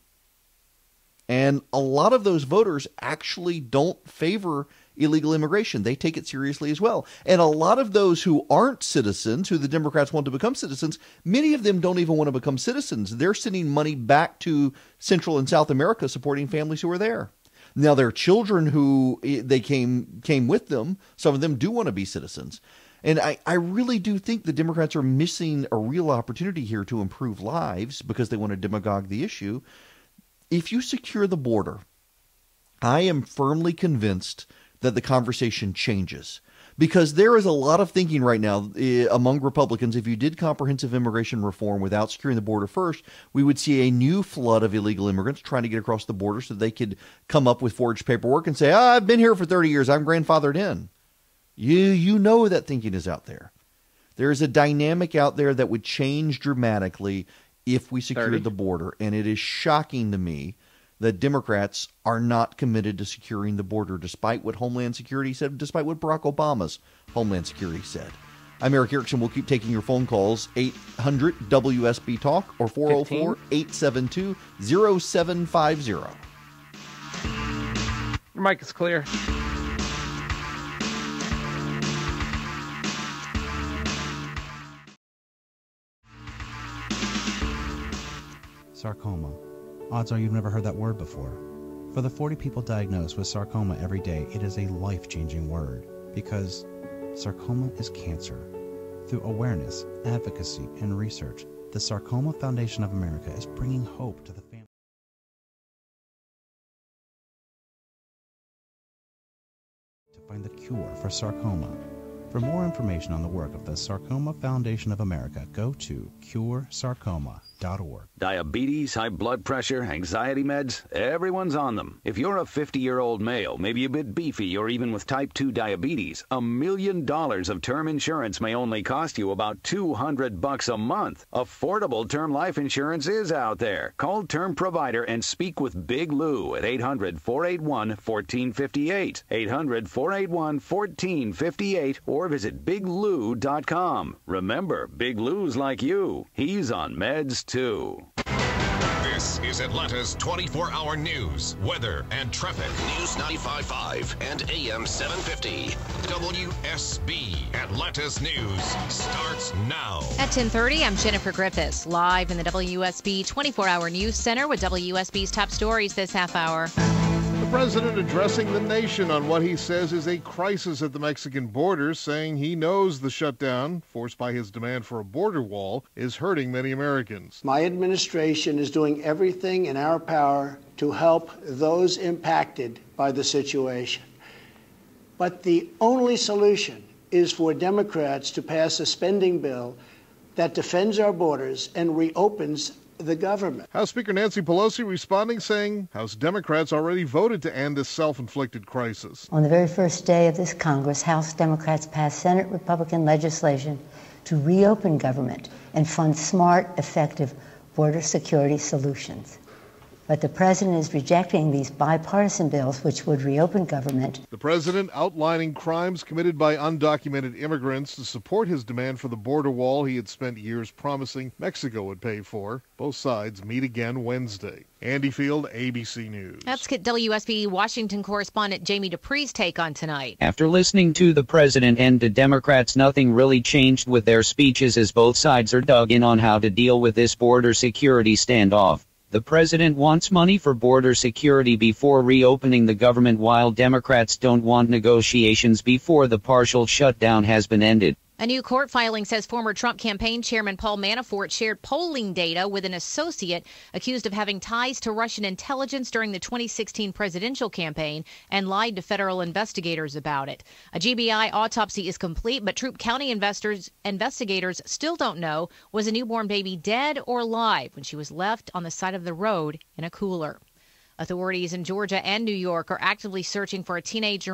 And a lot of those voters actually don't favor illegal immigration. They take it seriously as well. And a lot of those who aren't citizens, who the Democrats want to become citizens, many of them don't even want to become citizens. They're sending money back to Central and South America supporting families who are there. Now, their children who they came with them, some of them do want to be citizens. And I really do think the Democrats are missing a real opportunity here to improve lives because they want to demagogue the issue. If you secure the border, I am firmly convinced that the conversation changes. Because there is a lot of thinking right now among Republicans, if you did comprehensive immigration reform without securing the border first, we would see a new flood of illegal immigrants trying to get across the border so they could come up with forged paperwork and say, I've been here for 30 years, I'm grandfathered in. You know that thinking is out there. There is a dynamic out there that would change dramatically if we secured the border. And it is shocking to me that Democrats are not committed to securing the border, despite what Homeland Security said, despite what Barack Obama's Homeland Security said. I'm Erick Erickson. We'll keep taking your phone calls, 800-WSB-TALK or 404-872-0750. Your mic is clear. Sarcoma. Odds are you've never heard that word before. For the 40 people diagnosed with sarcoma every day, it is a life-changing word because sarcoma is cancer. Through awareness, advocacy, and research, the Sarcoma Foundation of America is bringing hope to the family. To find the cure for sarcoma. For more information on the work of the Sarcoma Foundation of America, go to curesarcoma.org. Diabetes, high blood pressure, anxiety meds, everyone's on them. If you're a 50-year-old male, maybe a bit beefy, or even with type 2 diabetes, $1 million of term insurance may only cost you about $200 a month. Affordable term life insurance is out there. Call Term Provider and speak with Big Lou at 800-481-1458. 800-481-1458 or visit biglou.com. Remember, Big Lou's like you. He's on meds too. This is Atlanta's 24-hour news, weather, and traffic. News 95.5 and AM 750. WSB. Atlanta's news starts now. At 10:30, I'm Jennifer Griffiths, live in the WSB 24-hour news center with WSB's top stories this half hour. The president addressing the nation on what he says is a crisis at the Mexican border, saying he knows the shutdown, forced by his demand for a border wall, is hurting many Americans. My administration is doing everything in our power to help those impacted by the situation. But the only solution is for Democrats to pass a spending bill that defends our borders and reopens the government. House Speaker Nancy Pelosi responding, saying House Democrats already voted to end this self-inflicted crisis. On the very first day of this Congress, House Democrats passed Senate Republican legislation to reopen government and fund smart, effective border security solutions. But the president is rejecting these bipartisan bills which would reopen government. The president outlining crimes committed by undocumented immigrants to support his demand for the border wall he had spent years promising Mexico would pay for. Both sides meet again Wednesday. Andy Field, ABC News. Let's get WSB Washington correspondent Jamie Dupree's take on tonight. After listening to the president and the Democrats, nothing really changed with their speeches as both sides are dug in on how to deal with this border security standoff. The president wants money for border security before reopening the government, while Democrats don't want negotiations before the partial shutdown has been ended. A new court filing says former Trump campaign chairman Paul Manafort shared polling data with an associate accused of having ties to Russian intelligence during the 2016 presidential campaign and lied to federal investigators about it. A GBI autopsy is complete, but Troup County investigators still don't know was a newborn baby dead or alive when she was left on the side of the road in a cooler. Authorities in Georgia and New York are actively searching for a teenage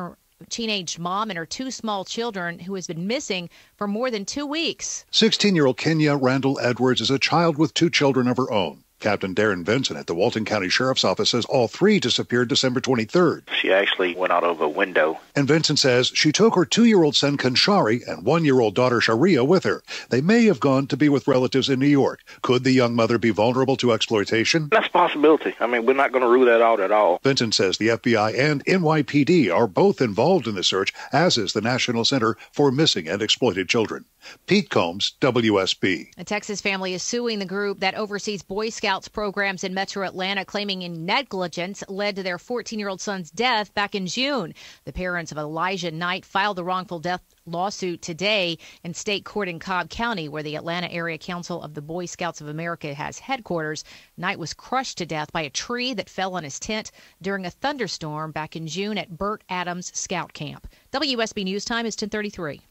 mom and her two small children who has been missing for more than 2 weeks. 16-year-old Kenya Randall Edwards is a child with 2 children of her own. Captain Darren Vinson at the Walton County Sheriff's Office says all 3 disappeared December 23rd. She actually went out of a window. And Vinson says she took her 2-year-old son Kanshari and 1-year-old daughter Sharia with her. They may have gone to be with relatives in New York. Could the young mother be vulnerable to exploitation? That's a possibility. I mean, we're not going to rule that out at all. Vinson says the FBI and NYPD are both involved in the search, as is the National Center for Missing and Exploited Children. Pete Combs, WSB. A Texas family is suing the group that oversees Boy Scouts programs in Metro Atlanta, claiming negligence led to their 14-year-old son's death back in June. The parents of Elijah Knight filed the wrongful death lawsuit today in state court in Cobb County, where the Atlanta Area Council of the Boy Scouts of America has headquarters. Knight was crushed to death by a tree that fell on his tent during a thunderstorm back in June at Burt Adams Scout Camp. WSB News Time is 10:33.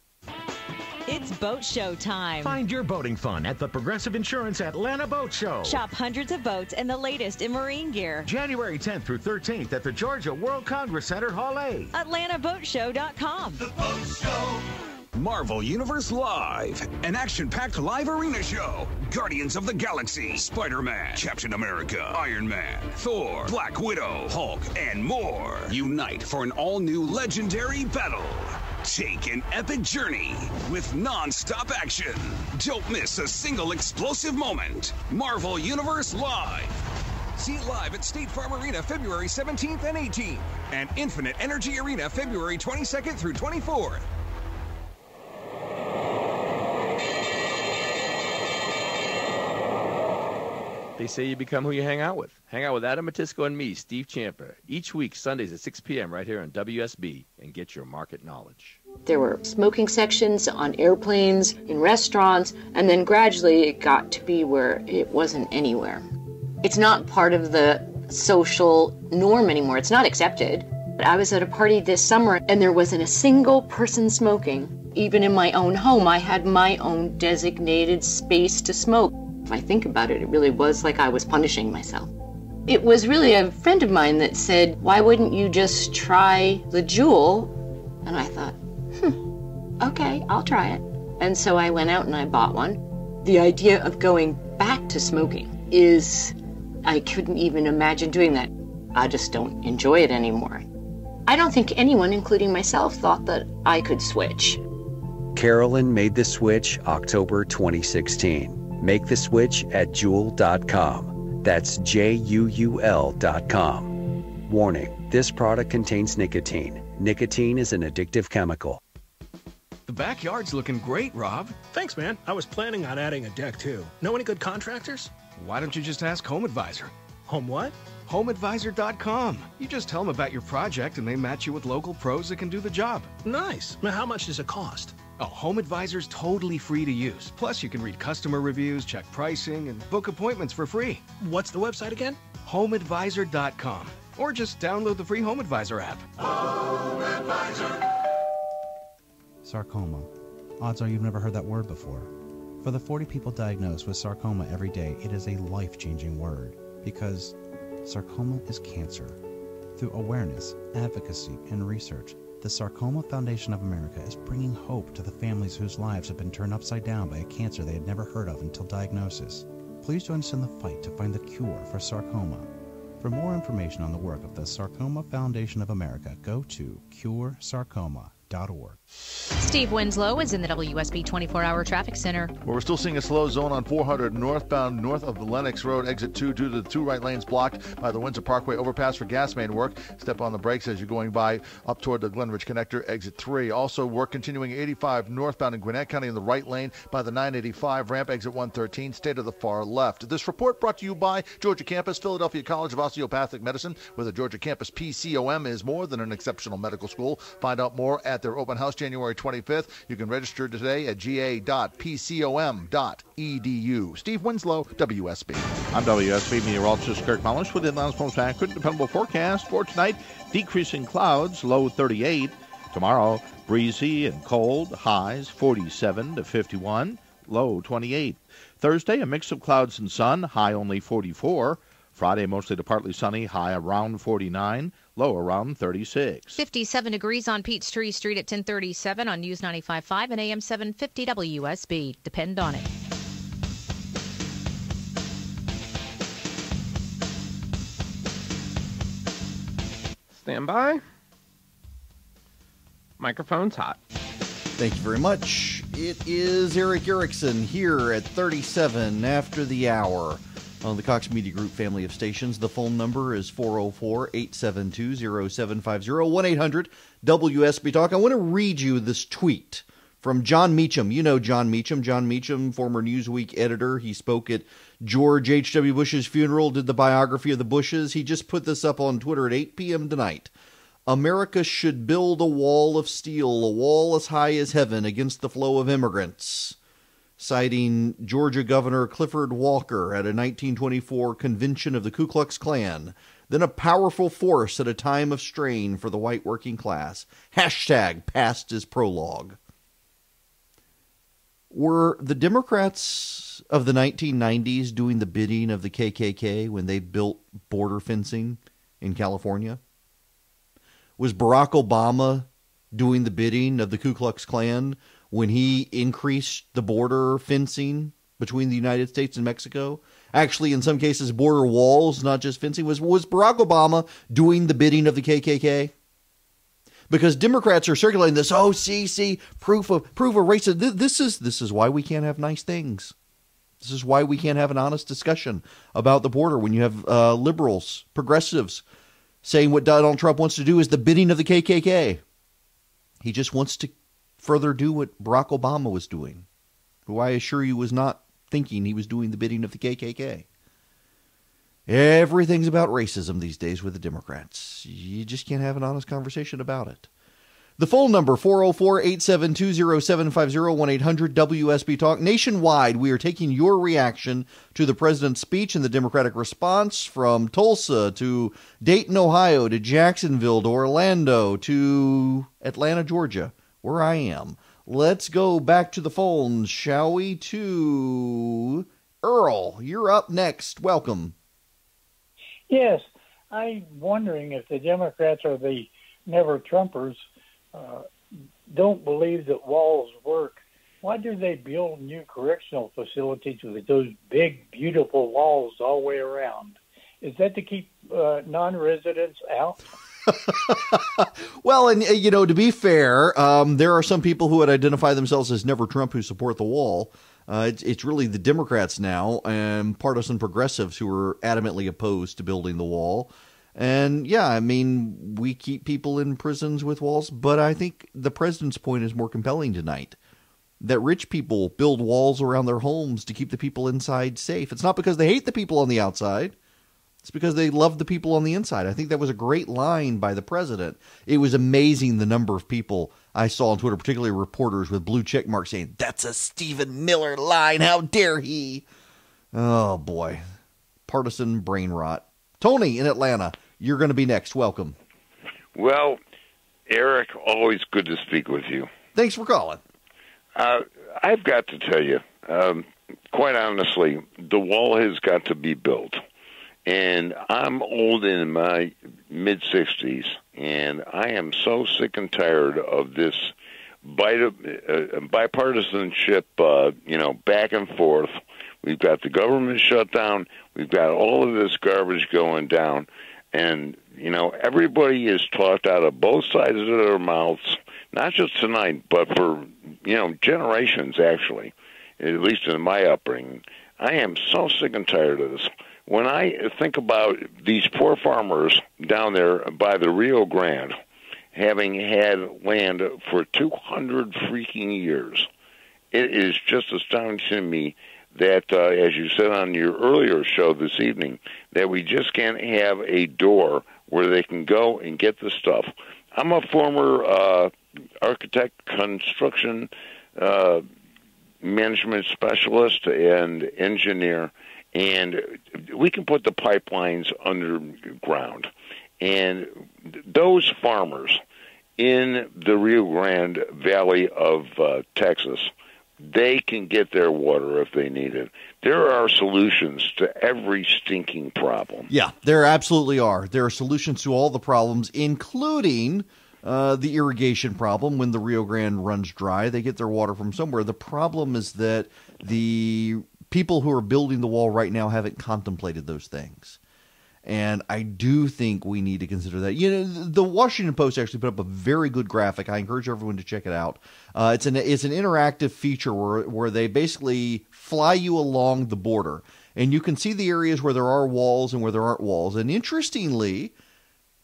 It's boat show time. Find your boating fun at the Progressive Insurance Atlanta Boat Show. Shop hundreds of boats and the latest in marine gear. January 10th through 13th at the Georgia World Congress Center, Hall A. AtlantaBoatShow.com. The Boat Show. Marvel Universe Live, an action-packed live arena show. Guardians of the Galaxy, Spider-Man, Captain America, Iron Man, Thor, Black Widow, Hulk, and more. Unite for an all-new legendary battle. Take an epic journey with non-stop action. Don't miss a single explosive moment. Marvel Universe Live. See it live at State Farm Arena February 17th and 18th, and Infinite Energy Arena February 22nd through 24th. They say you become who you hang out with. Hang out with Adam Matisco and me, Steve Champa, each week, Sundays at 6 p.m. right here on WSB, and get your market knowledge. There were smoking sections on airplanes, in restaurants, and then gradually it got to be where it wasn't anywhere. It's not part of the social norm anymore. It's not accepted. I was at a party this summer, and there wasn't a single person smoking. Even in my own home, I had my own designated space to smoke. If I think about it, it really was like I was punishing myself. It was really a friend of mine that said, why wouldn't you just try the Juul? And I thought, okay, I'll try it. And so I went out and I bought one. The idea of going back to smoking is, I couldn't even imagine doing that. I just don't enjoy it anymore. I don't think anyone, including myself, thought that I could switch. Carolyn made the switch October 2016. Make the switch at Juul.com. That's JUUL.com. Warning, this product contains nicotine. Nicotine is an addictive chemical. The backyard's looking great, Rob. Thanks, man. I was planning on adding a deck, too. Know any good contractors? Why don't you just ask Home Advisor? Home what? HomeAdvisor.com. You just tell them about your project and they match you with local pros that can do the job. Nice. Now, how much does it cost? Oh, Home Advisor's totally free to use. Plus, you can read customer reviews, check pricing, and book appointments for free. What's the website again? HomeAdvisor.com. Or just download the free Home Advisor app. Home Advisor. Sarcoma. Odds are you've never heard that word before. For the 40 people diagnosed with sarcoma every day, it is a life-changing word because sarcoma is cancer. Through awareness, advocacy, and research, the Sarcoma Foundation of America is bringing hope to the families whose lives have been turned upside down by a cancer they had never heard of until diagnosis. Please join us in the fight to find the cure for sarcoma. For more information on the work of the Sarcoma Foundation of America, go to curesarcoma.org. www.wsb.org. Steve Winslow is in the WSB 24-hour traffic center. Well, we're still seeing a slow zone on 400 northbound north of the Lenox Road exit 2 due to the 2 right lanes blocked by the Windsor Parkway overpass for gas main work. Step on the brakes as you're going by up toward the Glenridge Connector exit 3. Also work continuing 85 northbound in Gwinnett County in the right lane by the 985 ramp exit 113. Stay to the far left. This report brought to you by Georgia Campus, Philadelphia College of Osteopathic Medicine. With a Georgia Campus, PCOM is more than an exceptional medical school. Find out more at their open house January 25th. You can register today at ga.pcom.edu. Steve Winslow, WSB. I'm WSB meteorologist Kirk Mullins with Inland's most accurate and dependable forecast for tonight. Decreasing clouds, low 38. Tomorrow, breezy and cold, highs 47 to 51, low 28. Thursday, a mix of clouds and sun, high only 44. Friday, mostly to partly sunny, high around 49, low around 36. 57 degrees on Peachtree Street at 1037 on News 95.5 and AM 750 WSB. Depend on it. Stand by. Microphone's hot. Thank you very much. It is Erick Erickson here at 37 after the hour on the Cox Media Group family of stations. The phone number is 404-872-0750, 1-800-WSB-TALK. I want to read you this tweet from John Meacham. You know John Meacham. John Meacham, former Newsweek editor. He spoke at George H.W. Bush's funeral, did the biography of the Bushes. He just put this up on Twitter at 8 p.m. tonight. America should build a wall of steel, a wall as high as heaven against the flow of immigrants. Citing Georgia Governor Clifford Walker at a 1924 convention of the Ku Klux Klan, then a powerful force at a time of strain for the white working class. Hashtag past is prologue. Were the Democrats of the 1990s doing the bidding of the KKK when they built border fencing in California? Was Barack Obama doing the bidding of the Ku Klux Klan when he increased the border fencing between the United States and Mexico? Actually, in some cases, border walls, not just fencing. Was Barack Obama doing the bidding of the KKK? Because Democrats are circulating this, proof of racism. This is why we can't have nice things. This is why we can't have an honest discussion about the border when you have liberals, progressives, saying what Donald Trump wants to do is the bidding of the KKK. He just wants to further do what Barack Obama was doing, who I assure you was not thinking he was doing the bidding of the KKK. Everything's about racism these days with the Democrats. You just can't have an honest conversation about it. The phone number, 404-872-0750, 1-800-WSB-TALK. Nationwide, we are taking your reaction to the president's speech and the Democratic response from Tulsa to Dayton, Ohio, to Jacksonville, to Orlando, to Atlanta, Georgia, where I am. Let's go back to the phones, shall we, to Earl. You're up next. Welcome. Yes, I'm wondering if the Democrats are the never-Trumpers don't believe that walls work. Why do they build new correctional facilities with those big, beautiful walls all the way around? Is that to keep non-residents out? Well, and to be fair, there are some people who would identify themselves as never Trump who support the wall. It's really the Democrats now and partisan progressives who are adamantly opposed to building the wall. And yeah, I mean, we keep people in prisons with walls, but I think the president's point is more compelling tonight. That rich people build walls around their homes to keep the people inside safe. It's not because they hate the people on the outside. It's because they love the people on the inside. I think that was a great line by the president. It was amazing the number of people I saw on Twitter, particularly reporters with blue check marks saying, "That's a Stephen Miller line. How dare he?" Oh, boy. Partisan brain rot. Tony in Atlanta, you're going to be next. Welcome. Well, Eric, always good to speak with you. Thanks for calling. I've got to tell you, quite honestly, the wall has got to be built. And I'm old, in my mid-60s, and I am so sick and tired of this bipartisanship, back and forth. We've got the government shutdown. We've got all of this garbage going down. And, everybody is talked out of both sides of their mouths. not just tonight, but for, generations, actually, at least in my upbringing. I am so sick and tired of this. When I think about these poor farmers down there by the Rio Grande having had land for 200 freaking years, it is just astounding to me that, as you said on your earlier show this evening, that we just can't have a door where they can go and get the stuff. I'm a former architect, construction management specialist, and engineer, and we can put the pipelines underground. And those farmers in the Rio Grande Valley of Texas, they can get their water if they need it. There are solutions to every stinking problem. Yeah, there absolutely are. There are solutions to all the problems, including the irrigation problem. When the Rio Grande runs dry, they get their water from somewhere. The problem is that the people who are building the wall right now haven't contemplated those things. And I do think we need to consider that. The Washington Post actually put up a very good graphic. I encourage everyone to check it out. It's an interactive feature where they basically fly you along the border. And you can see the areas where there are walls and where there aren't walls. And interestingly,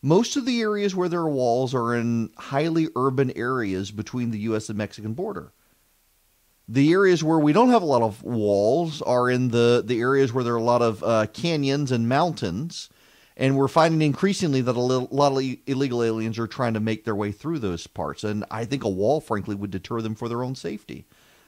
most of the areas where there are walls are in highly urban areas between the U.S. and Mexican border. The areas where we don't have a lot of walls are in the areas where there are a lot of canyons and mountains, and we're finding increasingly that a lot of illegal aliens are trying to make their way through those parts, and I think a wall, frankly, would deter them for their own safety.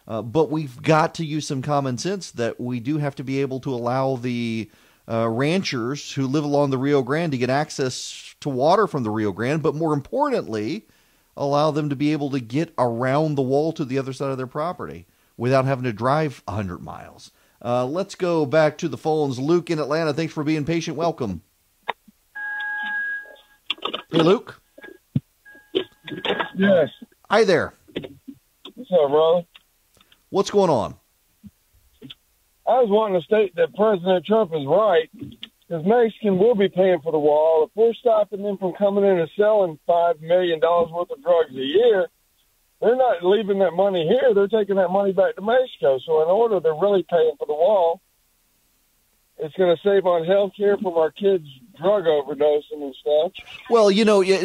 But we've got to use some common sense that we do have to be able to allow the ranchers who live along the Rio Grande to get access to water from the Rio Grande, but more importantly, allow them to be able to get around the wall to the other side of their property without having to drive 100 miles. Let's go back to the phones. Luke in Atlanta, thanks for being patient. Welcome. Hey, Luke. Yes. Hi there. What's up, brother? What's going on? I was wanting to state that President Trump is right, because Mexican will be paying for the wall. If we're stopping them from coming in and selling $5 million worth of drugs a year, they're not leaving that money here. They're taking that money back to Mexico. So in order, they're really paying for the wall. It's going to save on health care from our kids drug overdosing and stuff. Well,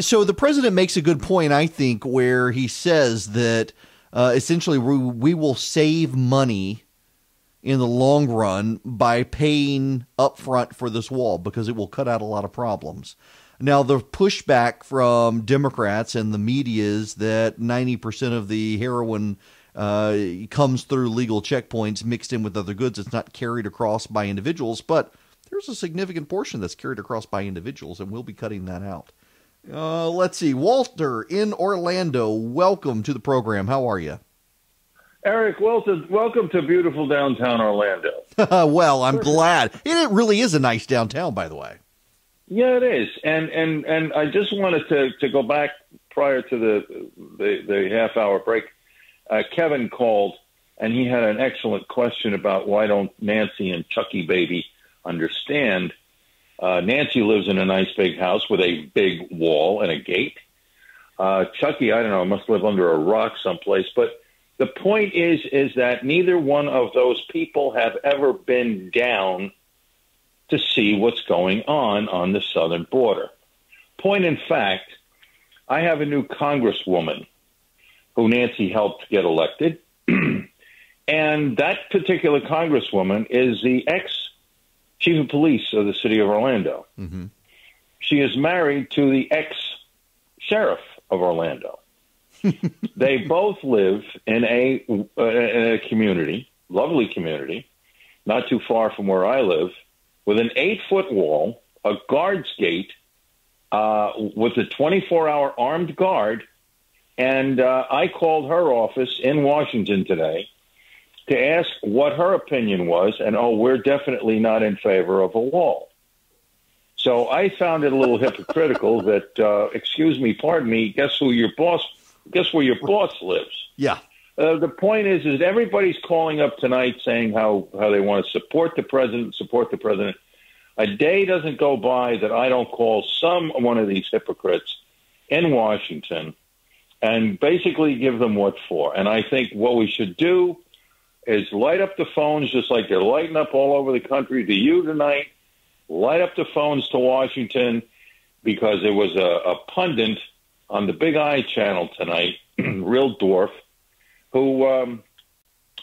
so the president makes a good point, I think, where he says that essentially we will save money in the long run by paying upfront for this wall because it will cut out a lot of problems. Now, the pushback from Democrats and the media is that 90% of the heroin comes through legal checkpoints mixed in with other goods. It's not carried across by individuals, but there's a significant portion that's carried across by individuals, and we'll be cutting that out. Let's see. Walter in Orlando, welcome to the program. How are you? Eric, welcome to beautiful downtown Orlando. Well, I'm glad. It really is a nice downtown, by the way. Yeah, it is. And I just wanted to go back prior to the half-hour break. Kevin called, and he had an excellent question about why don't Nancy and Chucky Baby understand. Nancy lives in a nice big house with a big wall and a gate. Chucky, I don't know, must live under a rock someplace. But the point is that neither one of those people have ever been down to see what's going on the southern border. Point in fact, I have a new congresswoman who Nancy helped get elected, and that particular congresswoman is the ex-chief of police of the city of Orlando. Mm-hmm. She is married to the ex-sheriff of Orlando. They both live in a community, lovely community, not too far from where I live, with an 8-foot wall, a guard's gate, with a 24-hour armed guard. And I called her office in Washington today to ask what her opinion was. And, we're definitely not in favor of a wall. So I found it a little hypocritical that, excuse me, pardon me, guess where your boss lives? Yeah. The point is everybody's calling up tonight saying how they want to support the president. A day doesn't go by that I don't call one of these hypocrites in Washington and basically give them what for. And I think what we should do is light up the phones just like they're lighting up all over the country to you tonight. Light up the phones to Washington, because there was a pundit on the Big Eye channel tonight, real dwarf, who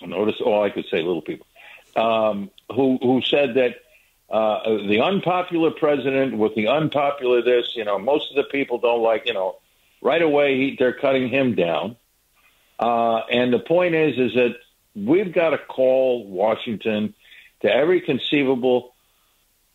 notice all I could say, little people, who said that the unpopular president with the unpopular this, most of the people don't like, right away they're cutting him down. And the point is that we've got to call Washington to every conceivable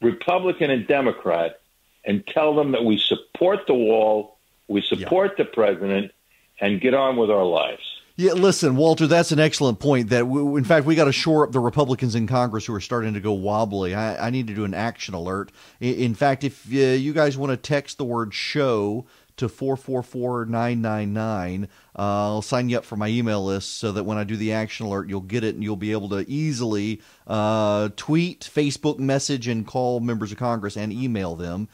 Republican and Democrat and tell them that we support the wall, we support the president, and get on with our lives. Yeah, listen, Walter, that's an excellent point. That in fact, we got to shore up the Republicans in Congress who are starting to go wobbly. I need to do an action alert. In fact, if you guys want to text the word show to 444-999, I'll sign you up for my email list so that when I do the action alert, you'll get it and you'll be able to easily tweet, Facebook message, and call members of Congress and email them.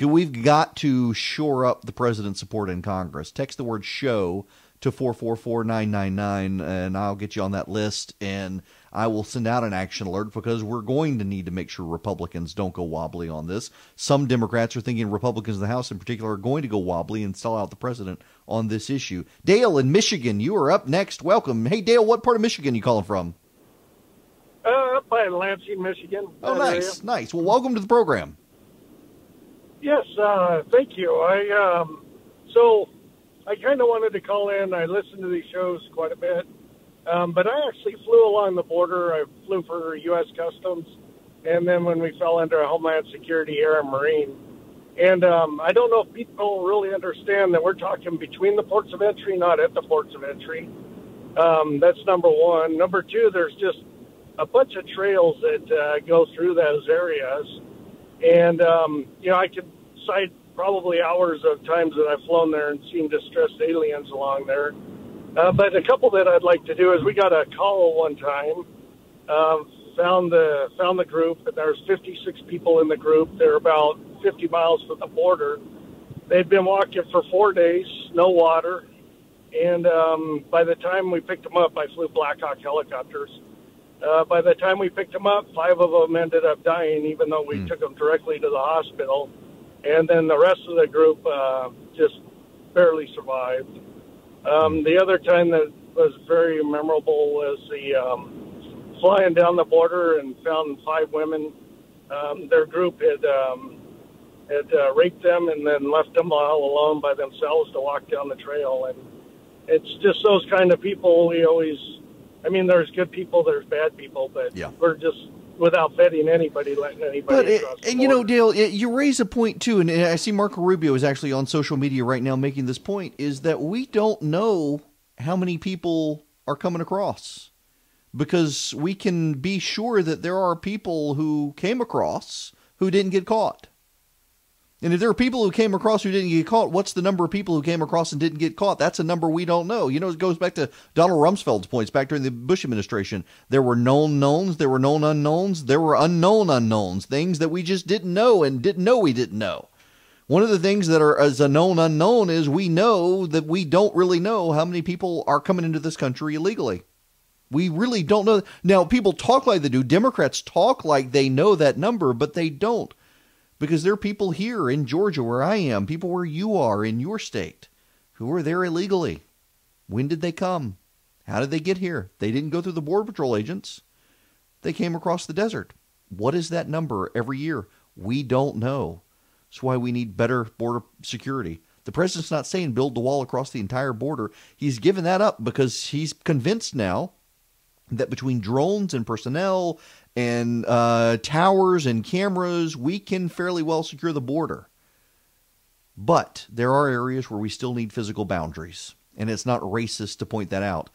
We've got to shore up the president's support in Congress. Text the word show to 444-999, and I'll get you on that list, and I will send out an action alert because we're going to need to make sure Republicans don't go wobbly on this. Some Democrats are thinking Republicans in the House in particular are going to go wobbly and sell out the president on this issue. Dale in Michigan, you are up next. Welcome. Hey, Dale, what part of Michigan are you calling from? Up by Lansing, Michigan. Oh, nice, nice. Well, welcome to the program. Yes, thank you. I kind of wanted to call in. I listen to these shows quite a bit. But I actually flew along the border. I flew for U.S. Customs. And then when we fell under Homeland Security, Air and Marine. And I don't know if people really understand that we're talking between the ports of entry, not at the ports of entry. That's number one. Number two, there's just a bunch of trails that go through those areas. And, I could cite probably hours of times that I've flown there and seen distressed aliens along there. But a couple that I'd like to do is we got a call one time, found the group, and there's 56 people in the group. They're about 50 miles from the border. They'd been walking for 4 days, no water. And by the time we picked them up, I flew Black Hawk helicopters. By the time we picked them up, 5 of them ended up dying, even though we took them directly to the hospital. And then the rest of the group just barely survived. The other time that was very memorable was the flying down the border and found 5 women. Their group had raped them and then left them all alone by themselves to walk down the trail. And it's just those kind of people we always, there's good people, there's bad people, but we're just, without vetting anybody, letting anybody across the border. Dale, you raise a point, too, and I see Marco Rubio is actually on social media right now making this point, is that we don't know how many people are coming across, because we can be sure that there are people who came across who didn't get caught. And if there are people who came across who didn't get caught, what's the number of people who came across and didn't get caught? That's a number we don't know. It goes back to Donald Rumsfeld's points back during the Bush administration. There were known knowns, there were known unknowns, there were unknown unknowns, things that we just didn't know and didn't know we didn't know. One of the things that are as a known unknown is we know that we don't really know how many people are coming into this country illegally. We really don't know. Now, people talk like they do. Democrats talk like they know that number, but they don't. Because there are people here in Georgia where I am, people where you are in your state, who are there illegally. When did they come? How did they get here? They didn't go through the Border Patrol agents. They came across the desert. What is that number every year? We don't know. That's why we need better border security. The president's not saying build the wall across the entire border. He's given that up because he's convinced now that between drones and personnel and towers and cameras, we can fairly well secure the border. But there are areas where we still need physical boundaries, and it's not racist to point that out.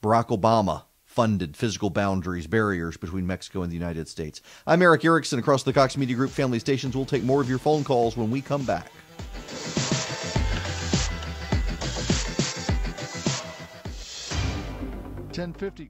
Barack Obama funded physical boundaries, barriers between Mexico and the United States. I'm Erick Erickson across the Cox Media Group family stations. We'll take more of your phone calls when we come back. $10.50.